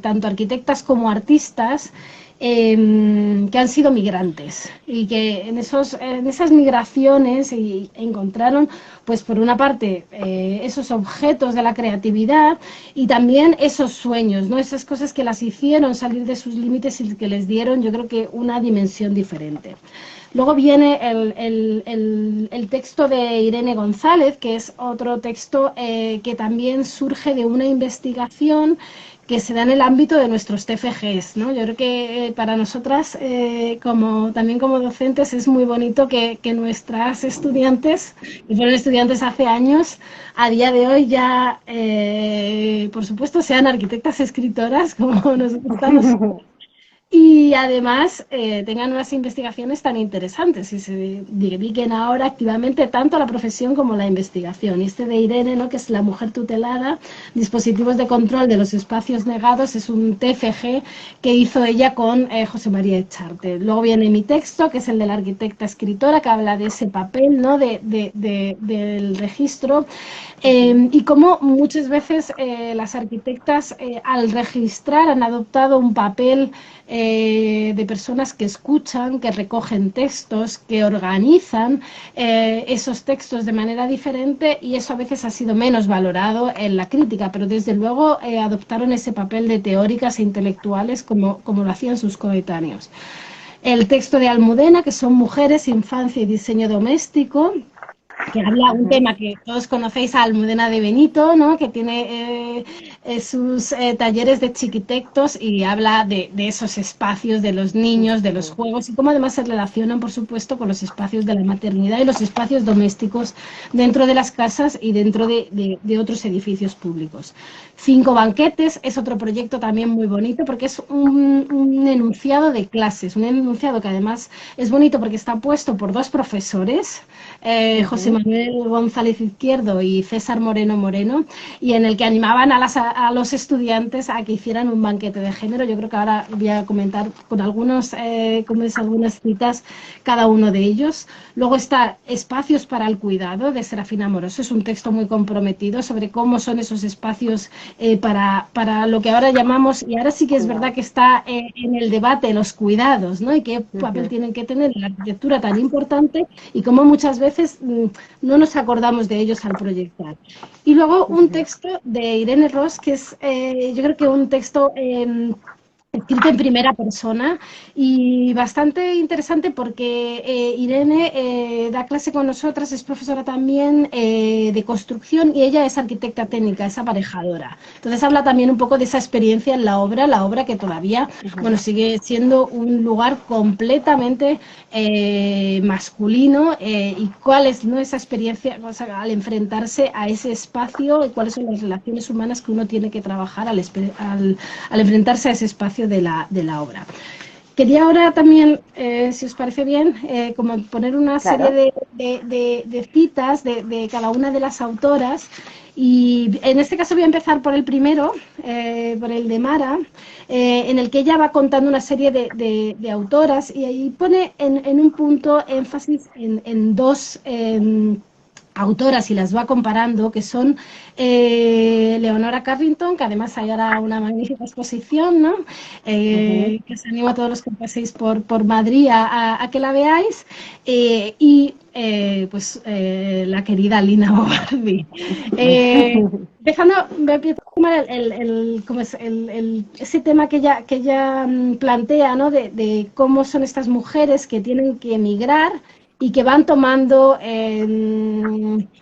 tanto arquitectas como artistas que han sido migrantes y que en esas migraciones encontraron, pues por una parte, esos objetos de la creatividad y también esos sueños, ¿no? Esas cosas que las hicieron salir de sus límites y que les dieron, yo creo que una dimensión diferente. Luego viene el texto de Irene González, que es otro texto que también surge de una investigación que se da en el ámbito de nuestros TFGs, ¿no? Yo creo que para nosotras, también como docentes, es muy bonito que nuestras estudiantes, que fueron estudiantes hace años, a día de hoy ya, por supuesto, sean arquitectas escritoras, como nosotros estamos. Y además tengan unas investigaciones tan interesantes y se dediquen ahora activamente tanto a la profesión como a la investigación. Y este de Irene, ¿no?, que es la mujer tutelada, dispositivos de control de los espacios negados, es un TFG que hizo ella con José María Echarte. Luego viene mi texto, que es el de la arquitecta escritora, que habla de ese papel, ¿no?, del registro. Y cómo muchas veces las arquitectas al registrar han adoptado un papel de personas que escuchan, que recogen textos, que organizan esos textos de manera diferente, y eso a veces ha sido menos valorado en la crítica, pero desde luego adoptaron ese papel de teóricas e intelectuales como lo hacían sus coetáneos. El texto de Almudena, que son mujeres, infancia y diseño doméstico, que habla un tema que todos conocéis, a Almudena de Benito, ¿no?, que tiene sus talleres de chiquitectos y habla de esos espacios de los niños, de los juegos, y cómo además se relacionan, por supuesto, con los espacios de la maternidad y los espacios domésticos dentro de las casas y dentro de otros edificios públicos. 5 banquetes es otro proyecto también muy bonito, porque es un enunciado de clases, un enunciado que además es bonito porque está puesto por 2 profesores, José Manuel González Izquierdo y César Moreno Moreno, y en el que animaban a los estudiantes a que hicieran un banquete de género. Yo creo que ahora voy a comentar con algunas citas cada uno de ellos. Luego está Espacios para el cuidado, de Serafina Amoroso. Es un texto muy comprometido sobre cómo son esos espacios para lo que ahora llamamos, y ahora sí que es verdad que está en el debate, los cuidados, ¿no?, y qué papel tienen que tener en la arquitectura tan importante, y cómo muchas veces no nos acordamos de ellos al proyectar. Y luego un texto de Irene Ross, que es yo creo que un texto escrito en primera persona y bastante interesante, porque Irene da clase con nosotras, es profesora también de construcción, y ella es arquitecta técnica, es aparejadora. Entonces habla también un poco de esa experiencia en la obra que todavía sigue siendo un lugar completamente masculino, y cuál es, ¿no?, esa experiencia, o sea, al enfrentarse a ese espacio, y cuáles son las relaciones humanas que uno tiene que trabajar al enfrentarse a ese espacio de la obra. Quería ahora también, si os parece bien, como poner una serie de citas de cada una de las autoras, y en este caso voy a empezar por el primero, por el de Mara, en el que ella va contando una serie de autoras, y ahí pone en un punto énfasis en 2 autoras, y las va comparando, que son Leonora Carrington, que además hay ahora una magnífica exposición, ¿no?, que os animo a todos los que paséis por Madrid a que la veáis, y la querida Lina Bobardi. Empezando, voy a tomar ese tema que ella plantea, ¿no?, de cómo son estas mujeres que tienen que emigrar y que van tomando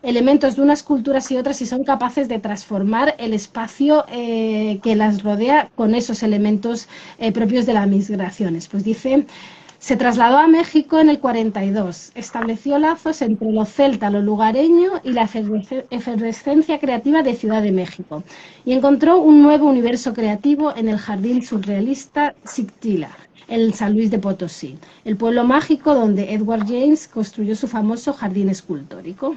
elementos de unas culturas y otras, y son capaces de transformar el espacio que las rodea con esos elementos propios de las migraciones. Pues dice: se trasladó a México en el 42, estableció lazos entre lo celta, lo lugareño y la efervescencia creativa de Ciudad de México, y encontró un nuevo universo creativo en el jardín surrealista Xictila, en San Luis de Potosí, el pueblo mágico donde Edward James construyó su famoso jardín escultórico.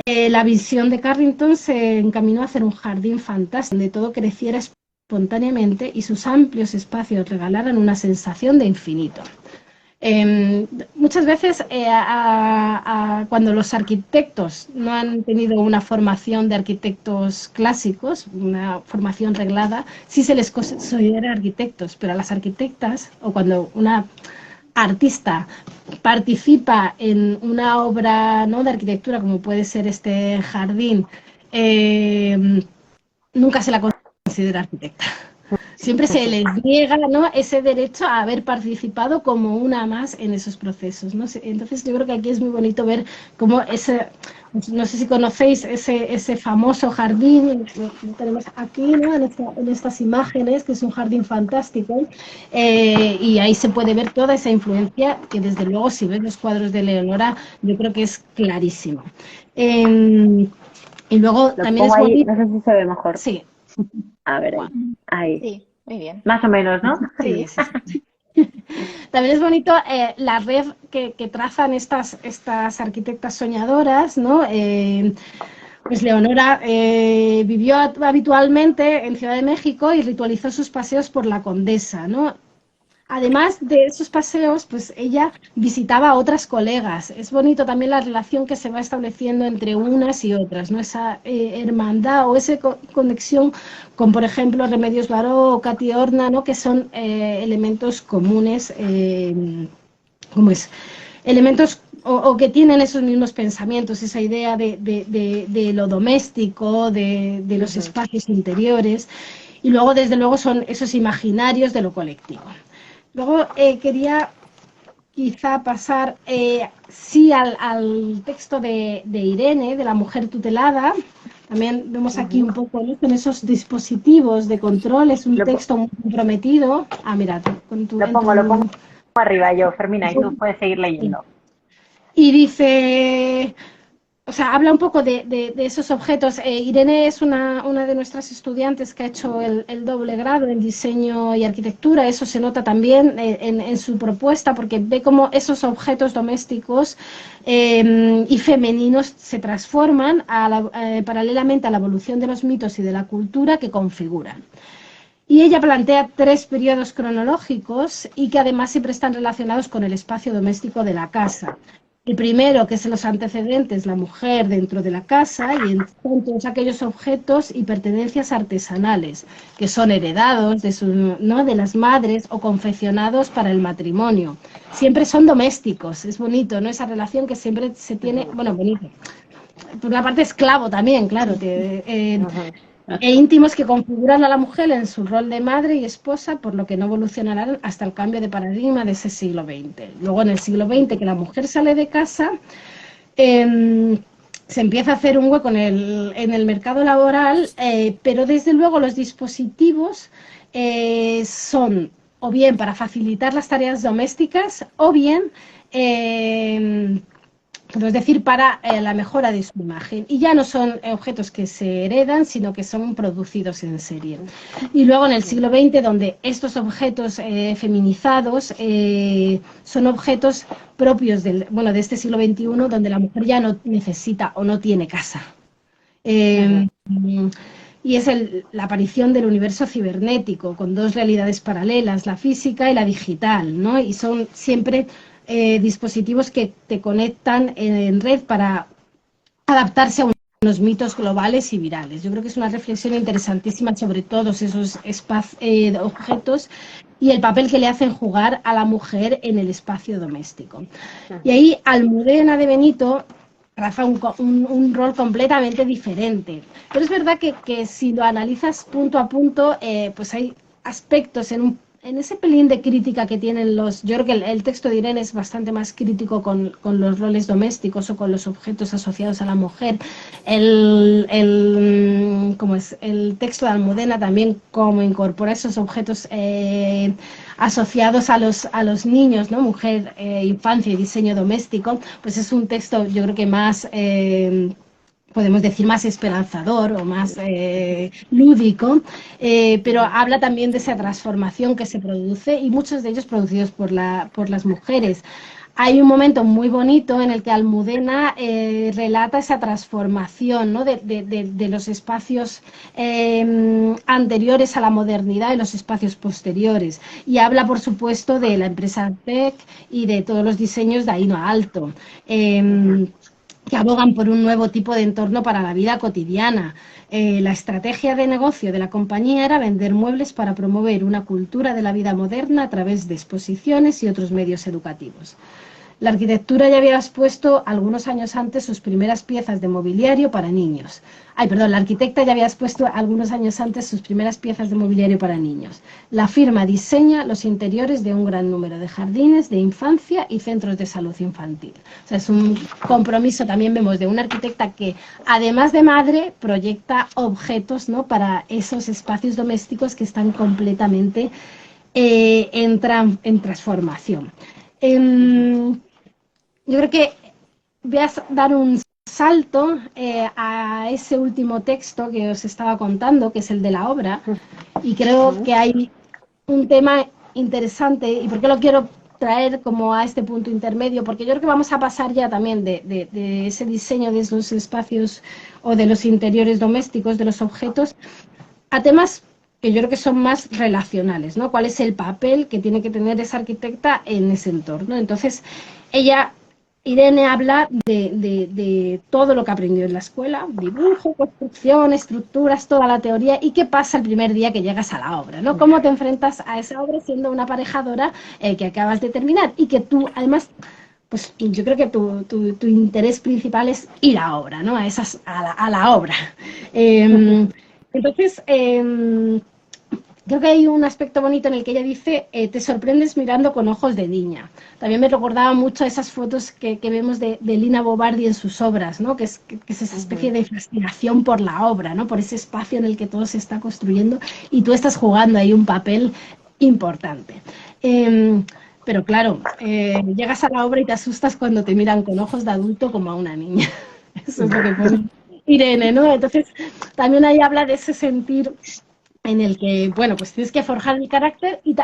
La visión de Carrington se encaminó a hacer un jardín fantástico donde todo creciera espontáneamente y sus amplios espacios regalaran una sensación de infinito. Muchas veces cuando los arquitectos no han tenido una formación de arquitectos clásicos, una formación reglada, sí se les considera arquitectos, pero a las arquitectas, o cuando una artista participa en una obra, ¿no?, de arquitectura, como puede ser este jardín, nunca se la considera arquitecta. Siempre se les niega, ¿no?, ese derecho a haber participado como una más en esos procesos, ¿no? Entonces yo creo que aquí es muy bonito ver cómo no sé si conocéis ese famoso jardín, lo tenemos aquí, ¿no?, en estas imágenes, que es un jardín fantástico, y ahí se puede ver toda esa influencia que desde luego, si ves los cuadros de Leonora, yo creo que es clarísimo. Y luego Lo también pongo es ahí, bonito. no sé si se ve mejor. Sí. A ver, ahí. Sí, muy bien. Más o menos, ¿no? Sí, sí, sí. También es bonito la red que trazan estas arquitectas soñadoras, ¿no? Pues Leonora vivió habitualmente en Ciudad de México y ritualizó sus paseos por la Condesa, ¿no? Además de esos paseos, pues ella visitaba a otras colegas. Es bonito también la relación que se va estableciendo entre unas y otras, ¿no? Esa hermandad o esa conexión con, por ejemplo, Remedios Varó o Cati Horna, ¿no?, que son elementos comunes, ¿cómo es? Elementos o que tienen esos mismos pensamientos, esa idea de lo doméstico, de los espacios interiores, y luego, desde luego, son esos imaginarios de lo colectivo. Luego quería quizá pasar sí al texto de Irene, de la mujer tutelada. También vemos aquí un poco, ¿no?, con esos dispositivos de control. Es un texto muy comprometido. Ah, mira, Lo pongo arriba yo, Fermina, y tú puedes seguir leyendo. Y dice, o sea, habla un poco de esos objetos. Irene es una de nuestras estudiantes que ha hecho el doble grado en diseño y arquitectura. Eso se nota también en su propuesta, porque ve cómo esos objetos domésticos y femeninos se transforman paralelamente a la evolución de los mitos y de la cultura que configuran. Y ella plantea 3 periodos cronológicos y que además siempre están relacionados con el espacio doméstico de la casa. El primero, que es los antecedentes, la mujer dentro de la casa, y en todos aquellos objetos y pertenencias artesanales que son heredados de las madres o confeccionados para el matrimonio. Siempre son domésticos, es bonito, ¿no? Esa relación que siempre se tiene, bueno, bonito. Por una parte esclavo también, claro, e íntimos que configuran a la mujer en su rol de madre y esposa, por lo que no evolucionarán hasta el cambio de paradigma de ese siglo XX. Luego, en el siglo XX, que la mujer sale de casa, se empieza a hacer un hueco en el mercado laboral, pero desde luego los dispositivos son o bien para facilitar las tareas domésticas o bien es decir, para la mejora de su imagen. Y ya no son objetos que se heredan, sino que son producidos en serie. Y luego en el siglo XX, donde estos objetos feminizados son objetos propios de este siglo XXI, donde la mujer ya no necesita o no tiene casa. Y es la aparición del universo cibernético, con 2 realidades paralelas, la física y la digital, ¿no? Y son siempre dispositivos que te conectan en red para adaptarse a unos mitos globales y virales. Yo creo que es una reflexión interesantísima sobre todos esos objetos y el papel que le hacen jugar a la mujer en el espacio doméstico. Y ahí Almudena de Benito traza un rol completamente diferente. Pero es verdad que si lo analizas punto a punto, pues hay aspectos en ese pelín de crítica que tienen yo creo que el texto de Irene es bastante más crítico con los roles domésticos o con los objetos asociados a la mujer. El texto de Almudena también, como incorpora esos objetos asociados a los niños, ¿no? Mujer, infancia y diseño doméstico, pues es un texto, yo creo que más podemos decir más esperanzador o más lúdico, pero habla también de esa transformación que se produce y muchos de ellos producidos por las mujeres. hay un momento muy bonito en el que Almudena relata esa transformación, ¿no? de los espacios anteriores a la modernidad y los espacios posteriores. Y habla, por supuesto, de la empresa Tech y de todos los diseños de Aino Alto, que abogan por un nuevo tipo de entorno para la vida cotidiana. La estrategia de negocio de la compañía era vender muebles para promover una cultura de la vida moderna a través de exposiciones y otros medios educativos. La arquitectura ya había expuesto algunos años antes sus primeras piezas de mobiliario para niños. La arquitecta ya había expuesto algunos años antes sus primeras piezas de mobiliario para niños. La firma diseña los interiores de un gran número de jardines de infancia y centros de salud infantil. O sea, es un compromiso, también vemos, de una arquitecta que, además de madre, proyecta objetos, ¿no?, para esos espacios domésticos que están completamente en transformación. Yo creo que voy a dar un salto a ese último texto que os estaba contando, que es el de la obra, y creo que hay un tema interesante. ¿Y por qué lo quiero traer como a este punto intermedio? Porque yo creo que vamos a pasar ya también de ese diseño de esos espacios o de los interiores domésticos, de los objetos, a temas que yo creo que son más relacionales, ¿no? ¿Cuál es el papel que tiene que tener esa arquitecta en ese entorno? Entonces, Irene habla de todo lo que aprendió en la escuela: dibujo, construcción, estructuras, toda la teoría, y qué pasa el primer día que llegas a la obra, ¿no? ¿Cómo te enfrentas a esa obra siendo una aparejadora que acabas de terminar y que tú, además, pues yo creo que tu interés principal es ir a obra, ¿no? A la obra. Entonces, creo que hay un aspecto bonito en el que ella dice, te sorprendes mirando con ojos de niña. También me recordaba mucho a esas fotos que vemos de Lina Bobardi en sus obras, ¿no? Que es esa especie de fascinación por la obra, ¿no? Por ese espacio en el que todo se está construyendo y tú estás jugando ahí un papel importante. Pero claro, llegas a la obra y te asustas cuando te miran con ojos de adulto como a una niña. Eso es lo que pone Irene, ¿no? Entonces, también ahí habla de ese sentir en el que, bueno, pues tienes que forjar el carácter y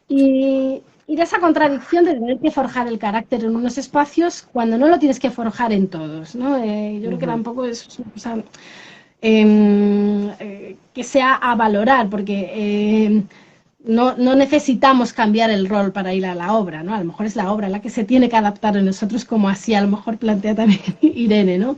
de esa contradicción de tener que forjar el carácter en unos espacios cuando no lo tienes que forjar en todos, ¿no? Yo creo que tampoco es una cosa que sea a valorar, porque no necesitamos cambiar el rol para ir a la obra, ¿no? A lo mejor es la obra la que se tiene que adaptar a nosotros, como así a lo mejor plantea también Irene, ¿no?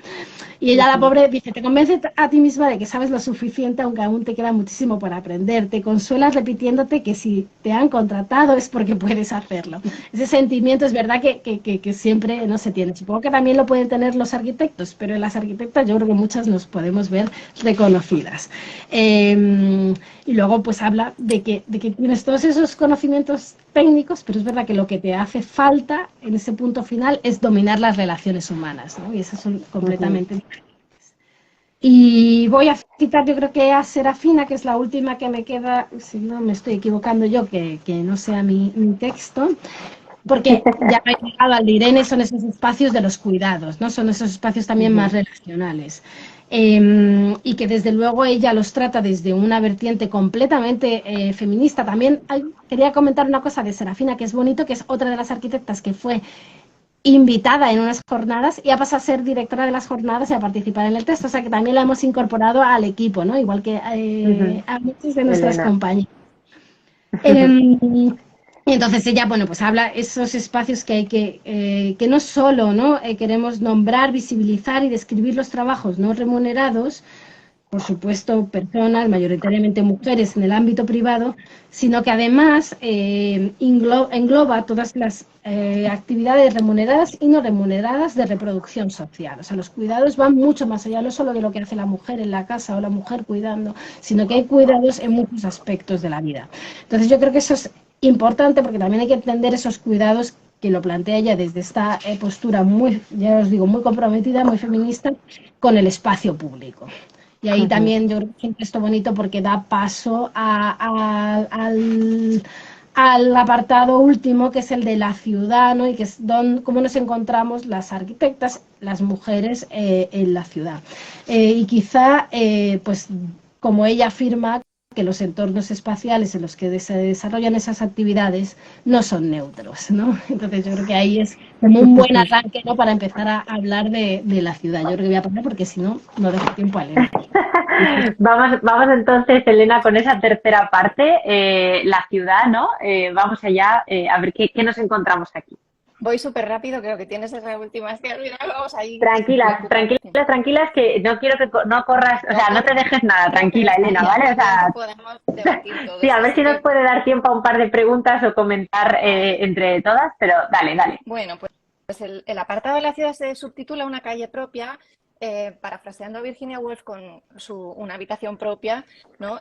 Y ella, la pobre, dice, te convences a ti misma de que sabes lo suficiente, aunque aún te queda muchísimo por aprender. Te consuelas repitiéndote que si te han contratado es porque puedes hacerlo. Ese sentimiento es verdad que siempre no se tiene. Supongo que también lo pueden tener los arquitectos, pero en las arquitectas yo creo que muchas nos podemos ver reconocidas. Y luego pues habla de que tienes todos esos conocimientos técnicos, pero es verdad que lo que te hace falta en ese punto final es dominar las relaciones humanas, ¿no? Y esas son completamente diferentes. Y voy a citar, yo creo que a Serafina, que es la última que me queda, si no me estoy equivocando yo, que no sea mi texto, porque ya he llegado al de Irene, son esos espacios de los cuidados, ¿no? Son esos espacios también más relacionales. Y que desde luego ella los trata desde una vertiente completamente feminista. También quería comentar una cosa de Serafina que es bonito, que es otra de las arquitectas que fue invitada en unas jornadas y ha pasado a ser directora de las jornadas y a participar en el texto, o sea que también la hemos incorporado al equipo, ¿no? Igual que a muchos de nuestras compañeras. Y entonces ella, bueno, pues habla esos espacios que hay que no solo, ¿no? Queremos nombrar, visibilizar y describir los trabajos no remunerados, por supuesto, personas, mayoritariamente mujeres en el ámbito privado, sino que además engloba todas las actividades remuneradas y no remuneradas de reproducción social. O sea, los cuidados van mucho más allá, no solo de lo que hace la mujer en la casa o la mujer cuidando, sino que hay cuidados en muchos aspectos de la vida. Entonces yo creo que eso es importante porque también hay que entender esos cuidados que lo plantea ella desde esta postura muy, ya os digo, muy comprometida, muy feminista, con el espacio público. Y ahí también yo creo que es un texto bonito porque da paso al apartado último, que es el de la ciudad, ¿no? Y que es cómo nos encontramos las arquitectas, las mujeres en la ciudad. Y quizá, pues como ella afirma, que los entornos espaciales en los que se desarrollan esas actividades no son neutros, ¿no? Entonces yo creo que ahí es como un buen arranque, ¿no?, para empezar a hablar de la ciudad. Yo creo que voy a poner porque si no, no dejo tiempo a Elena. Vamos entonces, Elena, con esa tercera parte, la ciudad, ¿no? Vamos allá, a ver qué nos encontramos aquí. Voy súper rápido, creo que tienes esa última. Es que al final vamos ahí. Tranquilas, que no quiero que no corras, o sea, no te dejes nada, tranquila, Elena, ¿vale? O sea, podemos debatir todo sí, a eso. ver si nos puede dar tiempo a un par de preguntas o comentar entre todas, pero dale. Bueno, pues el apartado de la ciudad se subtitula Una calle propia, parafraseando a Virginia Woolf con una habitación propia, ¿no?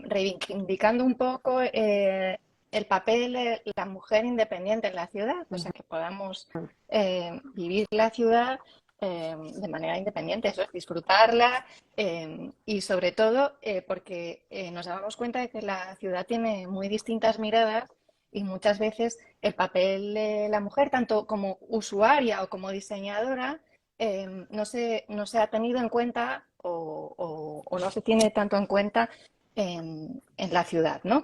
Reivindicando un poco el papel de la mujer independiente en la ciudad, o sea, que podamos vivir la ciudad de manera independiente, eso es, disfrutarla y sobre todo porque nos damos cuenta de que la ciudad tiene muy distintas miradas y muchas veces el papel de la mujer, tanto como usuaria o como diseñadora, no se ha tenido en cuenta o no se tiene tanto en cuenta en la ciudad, ¿no?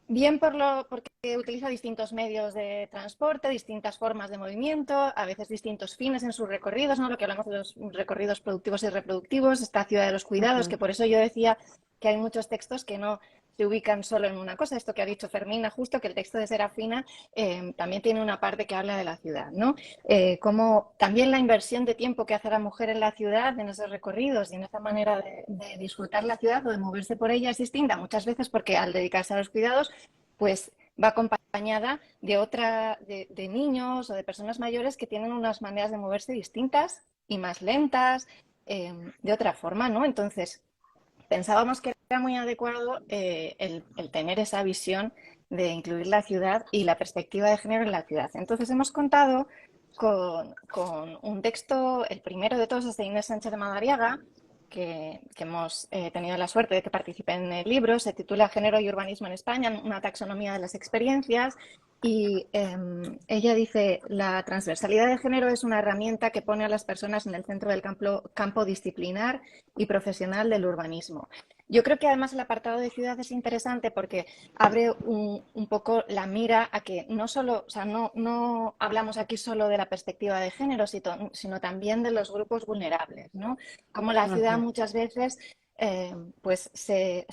Bien porque utiliza distintos medios de transporte, distintas formas de movimiento, a veces distintos fines en sus recorridos, ¿no? Lo que hablamos de los recorridos productivos y reproductivos, esta ciudad de los cuidados, que por eso yo decía que hay muchos textos que no se ubican solo en una cosa. Esto que ha dicho Fermina, justo que el texto de Serafina también tiene una parte que habla de la ciudad, ¿no? Como también la inversión de tiempo que hace la mujer en la ciudad, en esos recorridos y en esa manera de disfrutar la ciudad o de moverse por ella es distinta, muchas veces porque al dedicarse a los cuidados, pues va acompañada de niños o de personas mayores que tienen unas maneras de moverse distintas y más lentas, de otra forma, ¿no? Entonces, pensábamos que era muy adecuado el tener esa visión de incluir la ciudad y la perspectiva de género en la ciudad. Entonces hemos contado con un texto, el primero de todos es de Inés Sánchez de Madariaga, que hemos tenido la suerte de que participe en el libro. Se titula Género y urbanismo en España, una taxonomía de las experiencias. Y ella dice, la transversalidad de género es una herramienta que pone a las personas en el centro del campo disciplinar y profesional del urbanismo. Yo creo que además el apartado de ciudad es interesante porque abre un poco la mira a que no solo, o sea, no hablamos aquí solo de la perspectiva de género, sino también de los grupos vulnerables, ¿no? Como la ciudad muchas veces pues se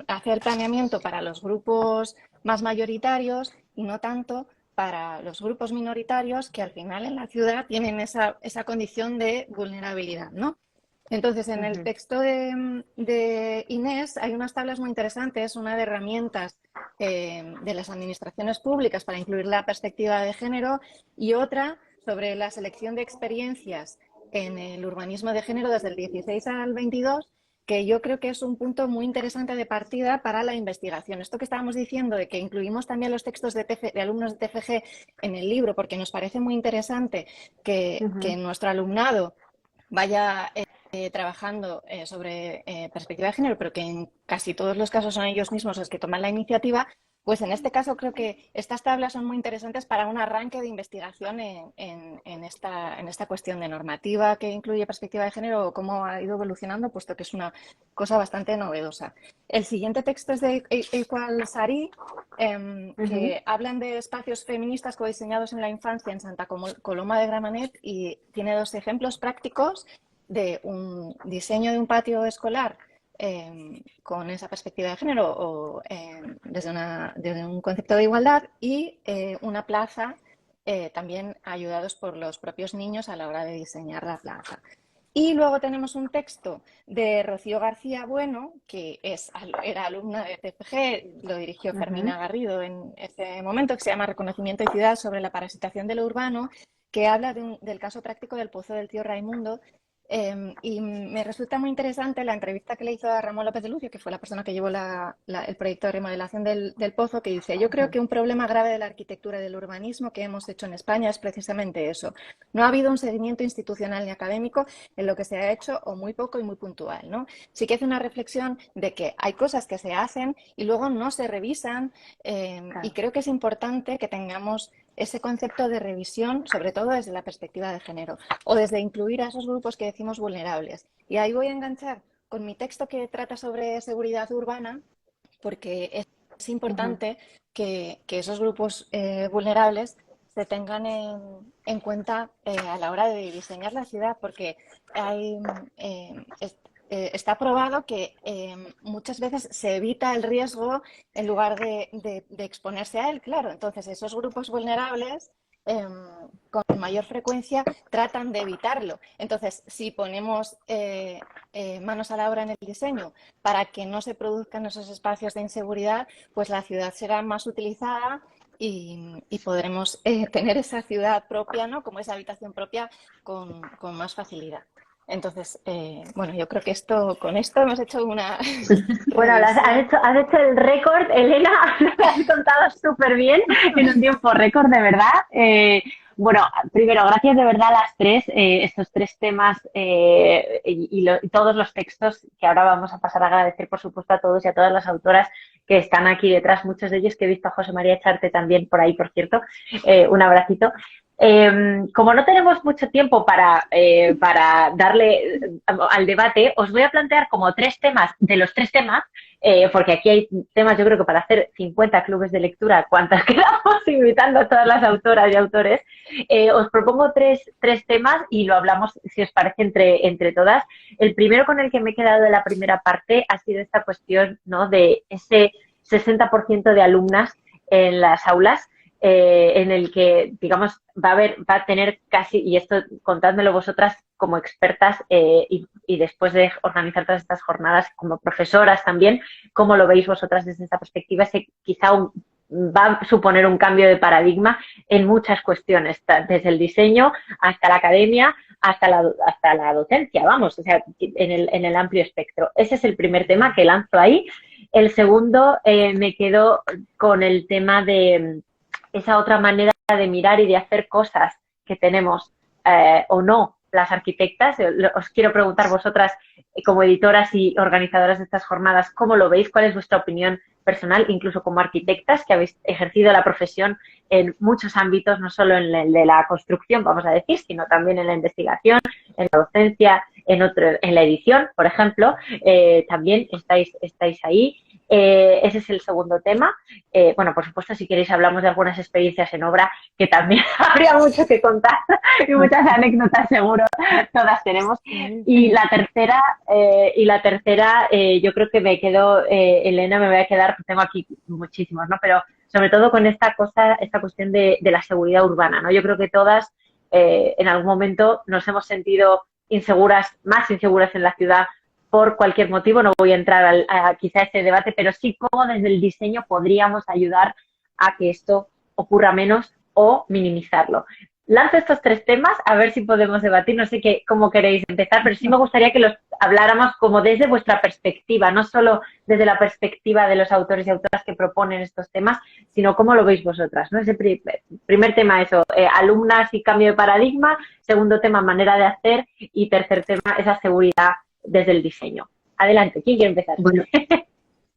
hace el planeamiento para los grupos más mayoritarios y no tanto para los grupos minoritarios que al final en la ciudad tienen esa condición de vulnerabilidad, ¿no? Entonces, en el texto de Inés hay unas tablas muy interesantes, una de herramientas de las administraciones públicas para incluir la perspectiva de género y otra sobre la selección de experiencias en el urbanismo de género desde el 16 al 22, que yo creo que es un punto muy interesante de partida para la investigación. Esto que estábamos diciendo de que incluimos también los textos de alumnos de TFG en el libro, porque nos parece muy interesante que nuestro alumnado vaya trabajando sobre perspectiva de género, pero que en casi todos los casos son ellos mismos los que toman la iniciativa, pues en este caso creo que estas tablas son muy interesantes para un arranque de investigación en esta cuestión de normativa que incluye perspectiva de género o cómo ha ido evolucionando, puesto que es una cosa bastante novedosa. El siguiente texto es de Equal Sari, que hablan de espacios feministas codiseñados en la infancia en Santa Coloma de Gramenet y tiene dos ejemplos prácticos de un diseño de un patio escolar con esa perspectiva de género o desde un concepto de igualdad y una plaza también ayudados por los propios niños a la hora de diseñar la plaza. Y luego tenemos un texto de Rocío García Bueno, que era alumna de TFG, lo dirigió Fermina Garrido en ese momento, que se llama Reconocimiento y Ciudad sobre la parasitación de lo urbano, que habla del caso práctico del Pozo del Tío Raimundo. Y me resulta muy interesante la entrevista que le hizo a Ramón López de Lucio, que fue la persona que llevó el proyecto de remodelación del pozo, que dice: yo creo que un problema grave de la arquitectura y del urbanismo que hemos hecho en España es precisamente eso. No ha habido un seguimiento institucional ni académico en lo que se ha hecho, o muy poco y muy puntual, ¿no? Sí que hace una reflexión de que hay cosas que se hacen y luego no se revisan, claro. Y creo que es importante que tengamos ese concepto de revisión, sobre todo desde la perspectiva de género, o desde incluir a esos grupos que decimos vulnerables. Y ahí voy a enganchar con mi texto que trata sobre seguridad urbana, porque es importante que esos grupos vulnerables se tengan en cuenta a la hora de diseñar la ciudad, porque hay, está probado que muchas veces se evita el riesgo en lugar de exponerse a él, claro. Entonces, esos grupos vulnerables con mayor frecuencia tratan de evitarlo. Entonces, si ponemos manos a la obra en el diseño para que no se produzcan esos espacios de inseguridad, pues la ciudad será más utilizada y podremos tener esa ciudad propia, ¿no? Como esa habitación propia con más facilidad. Entonces, bueno, yo creo que con esto hemos hecho una Bueno, has hecho el récord, Elena, lo has contado súper bien, en un tiempo récord, de verdad. Bueno, primero, gracias de verdad a las tres, estos tres temas y todos los textos que ahora vamos a pasar a agradecer, por supuesto, a todos y a todas las autoras que están aquí detrás, muchos de ellos que he visto a José María echarte también por ahí, por cierto, un abracito. Como no tenemos mucho tiempo para darle al debate, os voy a plantear como tres temas, de los tres temas, porque aquí hay temas, yo creo que para hacer 50 clubes de lectura, cuantas quedamos invitando a todas las autoras y autores, os propongo tres temas y lo hablamos, si os parece, entre todas. El primero con el que me he quedado de la primera parte ha sido esta cuestión, ¿no?, de ese 60% de alumnas en las aulas, en el que, digamos, va a tener casi, y esto contádmelo vosotras como expertas y después de organizar todas estas jornadas como profesoras también, ¿cómo lo veis vosotras desde esta perspectiva? Quizá va a suponer un cambio de paradigma en muchas cuestiones, desde el diseño hasta la academia, hasta la docencia, vamos, o sea, en el amplio espectro. Ese es el primer tema que lanzo ahí. El segundo, me quedo con el tema de esa otra manera de mirar y de hacer cosas que tenemos o no las arquitectas. Os quiero preguntar vosotras, como editoras y organizadoras de estas jornadas, ¿cómo lo veis? ¿Cuál es vuestra opinión personal, incluso como arquitectas que habéis ejercido la profesión en muchos ámbitos, no solo en el de la construcción, vamos a decir, sino también en la investigación, en la docencia, en la edición, por ejemplo? También estáis ahí. Ese es el segundo tema. Bueno, por supuesto, si queréis hablamos de algunas experiencias en obra, que también habría mucho que contar y muchas anécdotas seguro todas tenemos. Y la tercera, yo creo que me quedo, Elena, me voy a quedar, tengo aquí muchísimos, ¿no? Pero sobre todo con esta cuestión de la seguridad urbana, ¿no? Yo creo que todas en algún momento nos hemos sentido más inseguras en la ciudad por cualquier motivo. No voy a entrar a quizá ese debate, pero sí cómo desde el diseño podríamos ayudar a que esto ocurra menos o minimizarlo. Lanzo estos tres temas a ver si podemos debatir. No sé cómo queréis empezar, pero sí me gustaría que los habláramos como desde vuestra perspectiva, no solo desde la perspectiva de los autores y autoras que proponen estos temas, sino cómo lo veis vosotras, ¿no? Ese primer tema, eso, alumnas y cambio de paradigma. Segundo tema, manera de hacer. Y tercer tema, esa seguridad desde el diseño. Adelante, ¿quién quiere empezar? Bueno,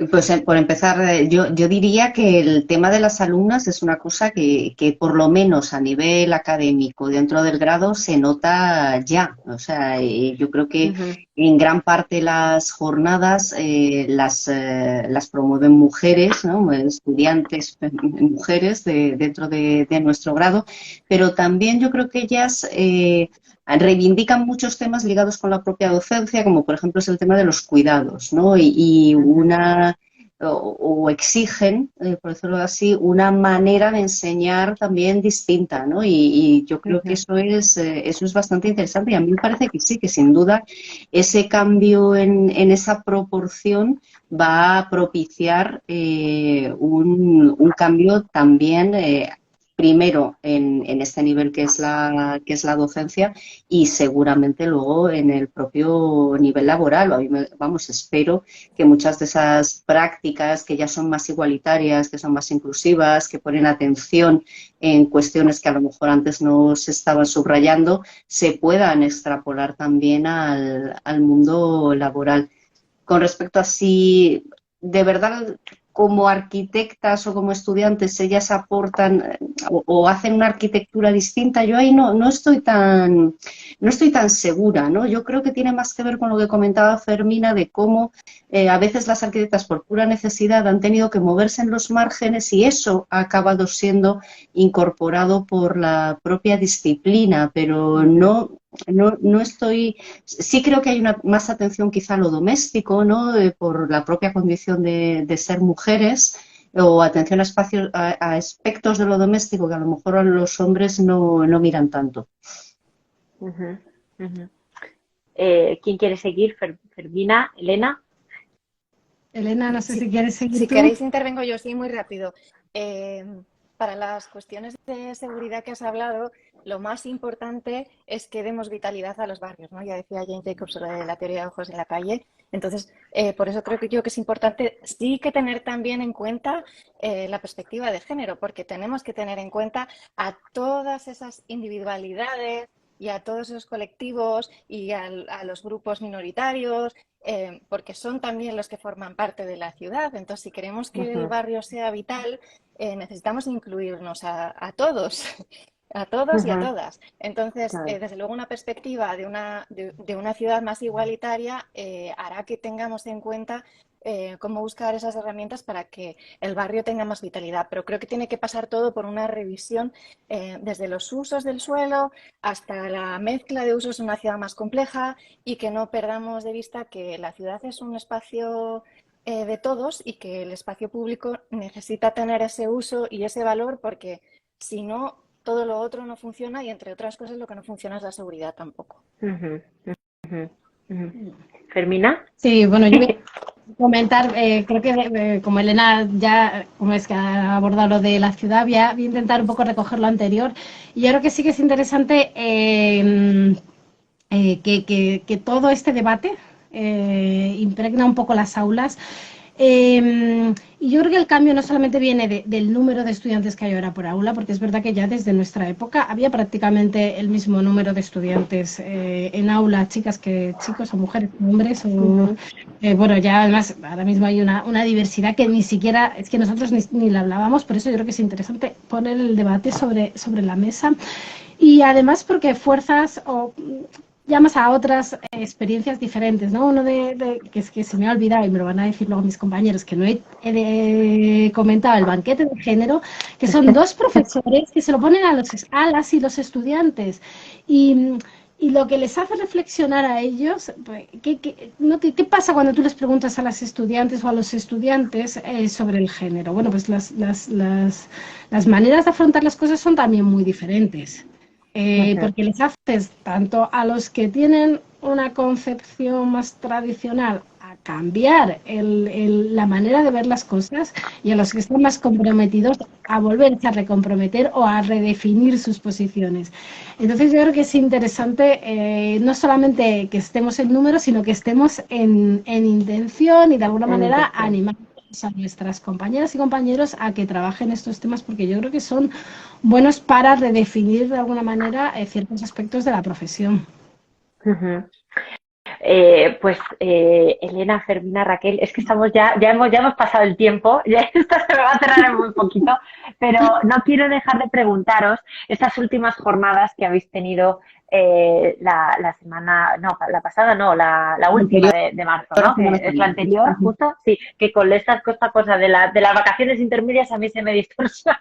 pues por empezar, yo diría que el tema de las alumnas es una cosa que por lo menos a nivel académico dentro del grado se nota ya. O sea, yo creo que en gran parte las jornadas las promueven mujeres, ¿no? Estudiantes mujeres dentro de nuestro grado, pero también yo creo que ellas reivindican muchos temas ligados con la propia docencia, como por ejemplo es el tema de los cuidados, ¿no? O exigen, por decirlo así, una manera de enseñar también distinta, ¿no? Y yo creo que eso es bastante interesante, y a mí me parece que sí, que sin duda ese cambio en esa proporción va a propiciar un cambio también primero en este nivel que es la docencia, y seguramente luego en el propio nivel laboral. Espero que muchas de esas prácticas que ya son más igualitarias, que son más inclusivas, que ponen atención en cuestiones que a lo mejor antes no se estaban subrayando, se puedan extrapolar también al mundo laboral. Con respecto a si de verdad como arquitectas o como estudiantes ellas aportan o hacen una arquitectura distinta, yo ahí no estoy tan segura, ¿no? Yo creo que tiene más que ver con lo que comentaba Fermina de cómo a veces las arquitectas por pura necesidad han tenido que moverse en los márgenes y eso ha acabado siendo incorporado por la propia disciplina, pero no estoy, sí creo que hay una más atención quizá a lo doméstico, ¿no? Por la propia condición de ser mujeres o atención a espacios, a aspectos de lo doméstico que a lo mejor a los hombres no miran tanto. Ujú, ujú. ¿Quién quiere seguir? Fermina, Elena. Elena, no sé Si, si quieres seguir si tú. queréis intervengo yo, sí, muy rápido. Para las cuestiones de seguridad que has hablado, lo más importante es que demos vitalidad a los barrios, ¿no? Ya decía Jane Jacobs sobre la teoría de ojos en la calle. Entonces, por eso creo que yo que es importante sí que tener también en cuenta la perspectiva de género, porque tenemos que tener en cuenta a todas esas individualidades y a todos esos colectivos y a los grupos minoritarios, porque son también los que forman parte de la ciudad. Entonces, si queremos que el Ujú, barrio sea vital, necesitamos incluirnos a todos, a todos y a ujú, todas. Entonces, claro. desde luego, una perspectiva de una ciudad más igualitaria hará que tengamos en cuenta cómo buscar esas herramientas para que el barrio tenga más vitalidad. Pero creo que tiene que pasar todo por una revisión desde los usos del suelo hasta la mezcla de usos en una ciudad más compleja y que no perdamos de vista que la ciudad es un espacio de todos y que el espacio público necesita tener ese uso y ese valor porque si no, todo lo otro no funciona y entre otras cosas lo que no funciona es la seguridad tampoco. Ujú, ujú, ujú. Fermina. Sí, bueno, yo voy a comentar, creo que como Elena ya como es que ha abordado lo de la ciudad, voy a intentar un poco recoger lo anterior. Y yo creo que sí que es interesante que todo este debate impregna un poco las aulas. Y yo creo que el cambio no solamente viene del número de estudiantes que hay ahora por aula, porque es verdad que ya desde nuestra época había prácticamente el mismo número de estudiantes en aula, chicas que chicos, o mujeres que hombres, o Ujú, bueno, ya además ahora mismo hay una diversidad que ni siquiera, es que nosotros ni la hablábamos, por eso yo creo que es interesante poner el debate sobre la mesa. Y además porque fuerzas o llamas a otras experiencias diferentes, ¿no? Uno que es que se me ha olvidado y me lo van a decir luego mis compañeros, que no he comentado, el banquete de género, que son dos profesores que se lo ponen a las y los estudiantes. Y lo que les hace reflexionar a ellos, ¿qué pasa cuando tú les preguntas a las estudiantes o a los estudiantes sobre el género? Bueno, pues las maneras de afrontar las cosas son también muy diferentes. ujú, Porque les haces tanto a los que tienen una concepción más tradicional a cambiar la manera de ver las cosas y a los que están más comprometidos a volverse a recomprometer o a redefinir sus posiciones. Entonces yo creo que es interesante no solamente que estemos en números, sino que estemos en intención y de alguna en manera intención. animar a nuestras compañeras y compañeros a que trabajen estos temas porque yo creo que son buenos para redefinir de alguna manera ciertos aspectos de la profesión. Ujú. Elena, Fermina, Raquel, es que estamos ya hemos pasado el tiempo, ya esto se me va a cerrar en muy poquito, pero no quiero dejar de preguntaros estas últimas jornadas que habéis tenido la semana, no, la pasada no, la última Anterior de marzo, a la ¿no? semana Que es la siguiente. anterior, justo, sí, que con esta cosa de las vacaciones intermedias a mí se me distorsiona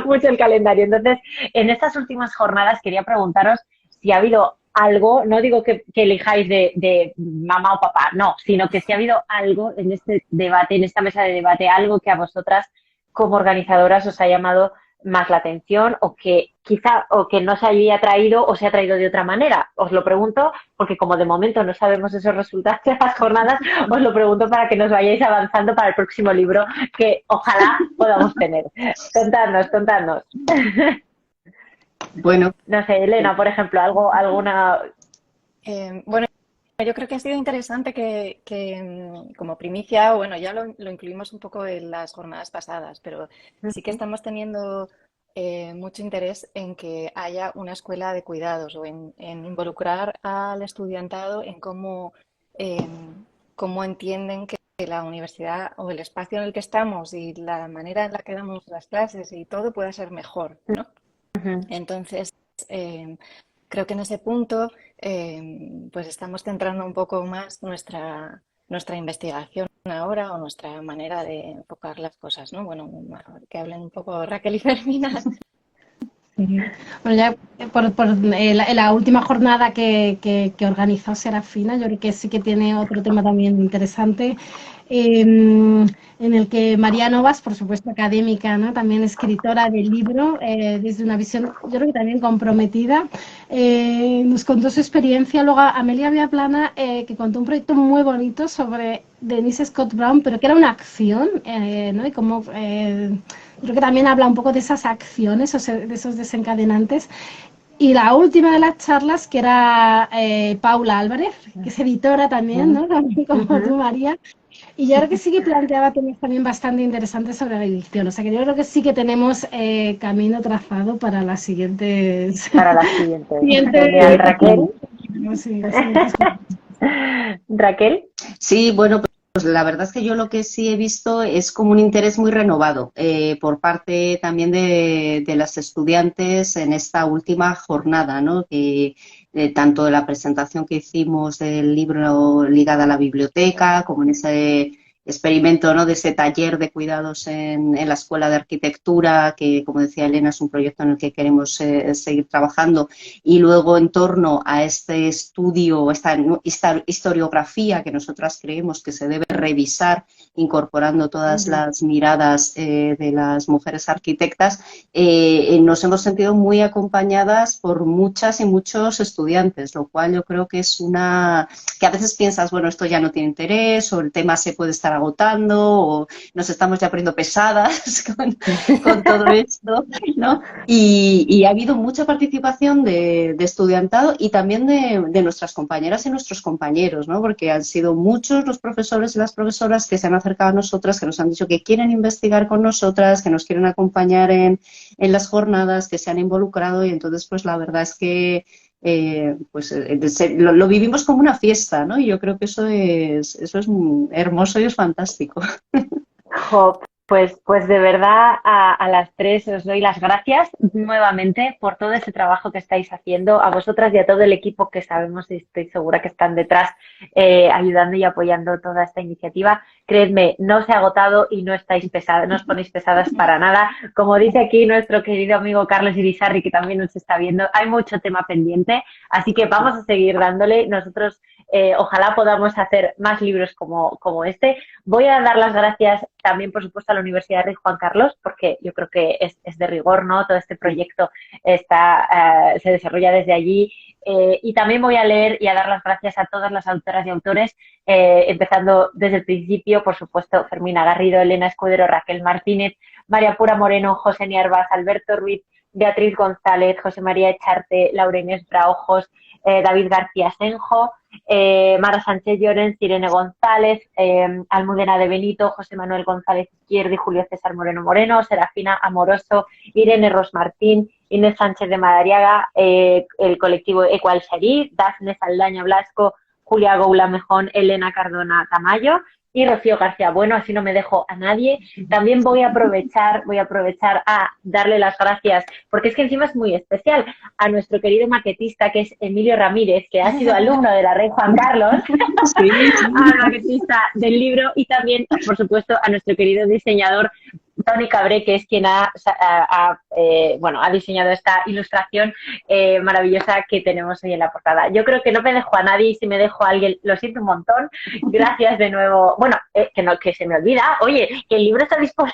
mucho el calendario. Entonces, en estas últimas jornadas quería preguntaros si ha habido algo, no digo que elijáis de mamá o papá, no, sino que si ha habido algo en este debate, en esta mesa de debate, algo que a vosotras como organizadoras os ha llamado más la atención o que quizá o que no se haya traído o se ha traído de otra manera. Os lo pregunto porque como de momento no sabemos esos resultados de las jornadas, os lo pregunto para que nos vayáis avanzando para el próximo libro que ojalá podamos tener. Contadnos. Bueno, No sé, Elena, por ejemplo, alguna. Bueno, yo creo que ha sido interesante como primicia, o bueno, ya lo incluimos un poco en las jornadas pasadas, pero sí que estamos teniendo mucho interés en que haya una escuela de cuidados o en involucrar al estudiantado en cómo entienden que la universidad o el espacio en el que estamos y la manera en la que damos las clases y todo pueda ser mejor, ¿no? Entonces, creo que en ese punto pues estamos centrando un poco más nuestra investigación ahora o nuestra manera de enfocar las cosas, ¿no? Bueno, que hablen un poco Raquel y Fermina. Sí. Bueno, ya la última jornada que organizó Serafina, yo creo que sí que tiene otro tema también interesante, en el que María Novas, por supuesto académica, ¿no? También escritora del libro, desde una visión, yo creo que también comprometida, nos contó su experiencia. Luego Amelia Viaplana, que contó un proyecto muy bonito sobre Denise Scott Brown, pero que era una acción, ¿no? Y como creo que también habla un poco de esas acciones, o sea, de esos desencadenantes. Y la última de las charlas, que era Paula Álvarez, que es editora también, ¿no? También como tú, María. Y yo creo que sí que planteaba temas también bastante interesantes sobre la edición. O sea que yo creo que sí que tenemos camino trazado para las siguientes... Para las siguientes. Genial, Raquel. Sí, las siguientes. Raquel. Sí, bueno, pues la verdad es que yo lo que sí he visto es como un interés muy renovado por parte también de las estudiantes en esta última jornada, ¿no? Que tanto de la presentación que hicimos del libro ligada a la biblioteca, como en ese experimento, ¿no? De ese taller de cuidados en la Escuela de Arquitectura, que, como decía Elena, es un proyecto en el que queremos seguir trabajando, y luego en torno a este estudio, esta historiografía que nosotras creemos que se debe revisar, incorporando todas las miradas de las mujeres arquitectas, nos hemos sentido muy acompañadas por muchas y muchos estudiantes, lo cual yo creo que es que a veces piensas, bueno, esto ya no tiene interés, o el tema se puede estar agotando, o nos estamos ya poniendo pesadas con todo esto, ¿no? Y ha habido mucha participación de estudiantado y también de nuestras compañeras y nuestros compañeros, ¿no? Porque han sido muchos los profesores y las profesoras que se han acercado a nosotras, que nos han dicho que quieren investigar con nosotras, que nos quieren acompañar en las jornadas, que se han involucrado, y entonces pues la verdad es que lo vivimos como una fiesta, ¿no? Y yo creo que eso es hermoso y es fantástico. Jo, pues de verdad a las tres os doy las gracias nuevamente por todo ese trabajo que estáis haciendo, a vosotras y a todo el equipo que sabemos y estoy segura que están detrás ayudando y apoyando toda esta iniciativa. Creedme, no se ha agotado y no estáis pesadas, no os ponéis pesadas para nada. Como dice aquí nuestro querido amigo Carlos Irizarry, que también nos está viendo, hay mucho tema pendiente, así que vamos a seguir dándole. Nosotros ojalá podamos hacer más libros como este. Voy a dar las gracias también, por supuesto, a la Universidad Rey Juan Carlos, porque yo creo que es de rigor, ¿no? Todo este proyecto se desarrolla desde allí. Y también voy a leer y a dar las gracias a todas las autoras y autores, empezando desde el principio, por supuesto, Fermina Garrido, Elena Escudero, Raquel Martínez, María Pura Moreno, José Niarbas, Alberto Ruiz, Beatriz González, José María Echarte, Laura Inés Braojos, David García Senjo, Mara Sánchez Llorens, Irene González, Almudena de Benito, José Manuel González Izquierdi, Julio César Moreno Moreno, Serafina Amoroso, Irene Rosmartín, Inés Sánchez de Madariaga, el colectivo Equal Sharí, Dafne Saldaña Blasco, Julia Goula Mejón, Elena Cardona Tamayo y Rocío García Bueno, así no me dejo a nadie. También voy a aprovechar a darle las gracias, porque es que encima es muy especial, a nuestro querido maquetista, que es Emilio Ramírez, que ha sido alumno de la Rey Juan Carlos, sí. Al maquetista del libro, y también, por supuesto, a nuestro querido diseñador Tony Cabré, que es quien ha diseñado esta ilustración maravillosa que tenemos hoy en la portada. Yo creo que no me dejo a nadie, y si me dejo a alguien, lo siento un montón. Gracias de nuevo. Bueno, que se me olvida, oye, que el libro está disponible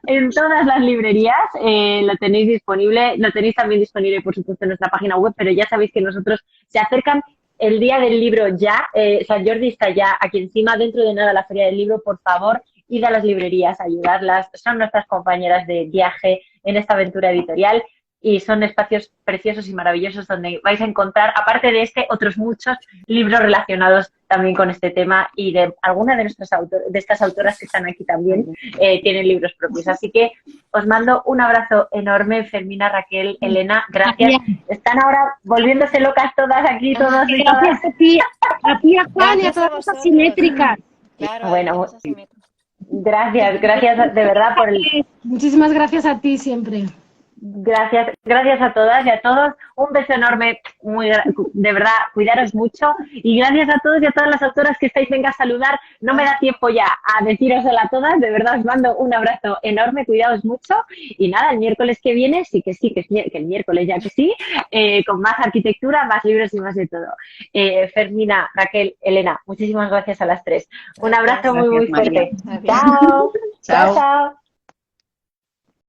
en todas las librerías, lo tenéis disponible, lo tenéis también disponible, por supuesto, en nuestra página web, pero ya sabéis que nosotros se acercan el día del libro ya, San Jordi está ya aquí encima, dentro de nada la Feria del Libro. Por favor, id a las librerías, ayudarlas, son nuestras compañeras de viaje en esta aventura editorial. y son espacios preciosos y maravillosos donde vais a encontrar, aparte de otros muchos libros relacionados también con este tema, y de alguna de estas autoras que están aquí también tienen libros propios. Así que os mando un abrazo enorme, Fermina, Raquel, Elena, gracias. Están ahora volviéndose locas todas aquí, todos y todas. Gracias a ti, a Juan y a todas las asimétricas. Claro, Bueno, esas asimétricas. gracias de verdad por el... Muchísimas gracias a ti siempre. Gracias a todas y a todos. Un beso enorme, de verdad, cuidaros mucho. Y gracias a todos y a todas las autoras que estáis. Venga a saludar. No me da tiempo ya a decíroslo a todas. De verdad, os mando un abrazo enorme. Cuidaos mucho. Y nada, el miércoles que viene, que el miércoles ya que sí, con más arquitectura, más libros y más de todo. Fermina, Raquel, Elena, muchísimas gracias a las tres. Un abrazo muy fuerte. Adiós. Chao. Chao. Chao.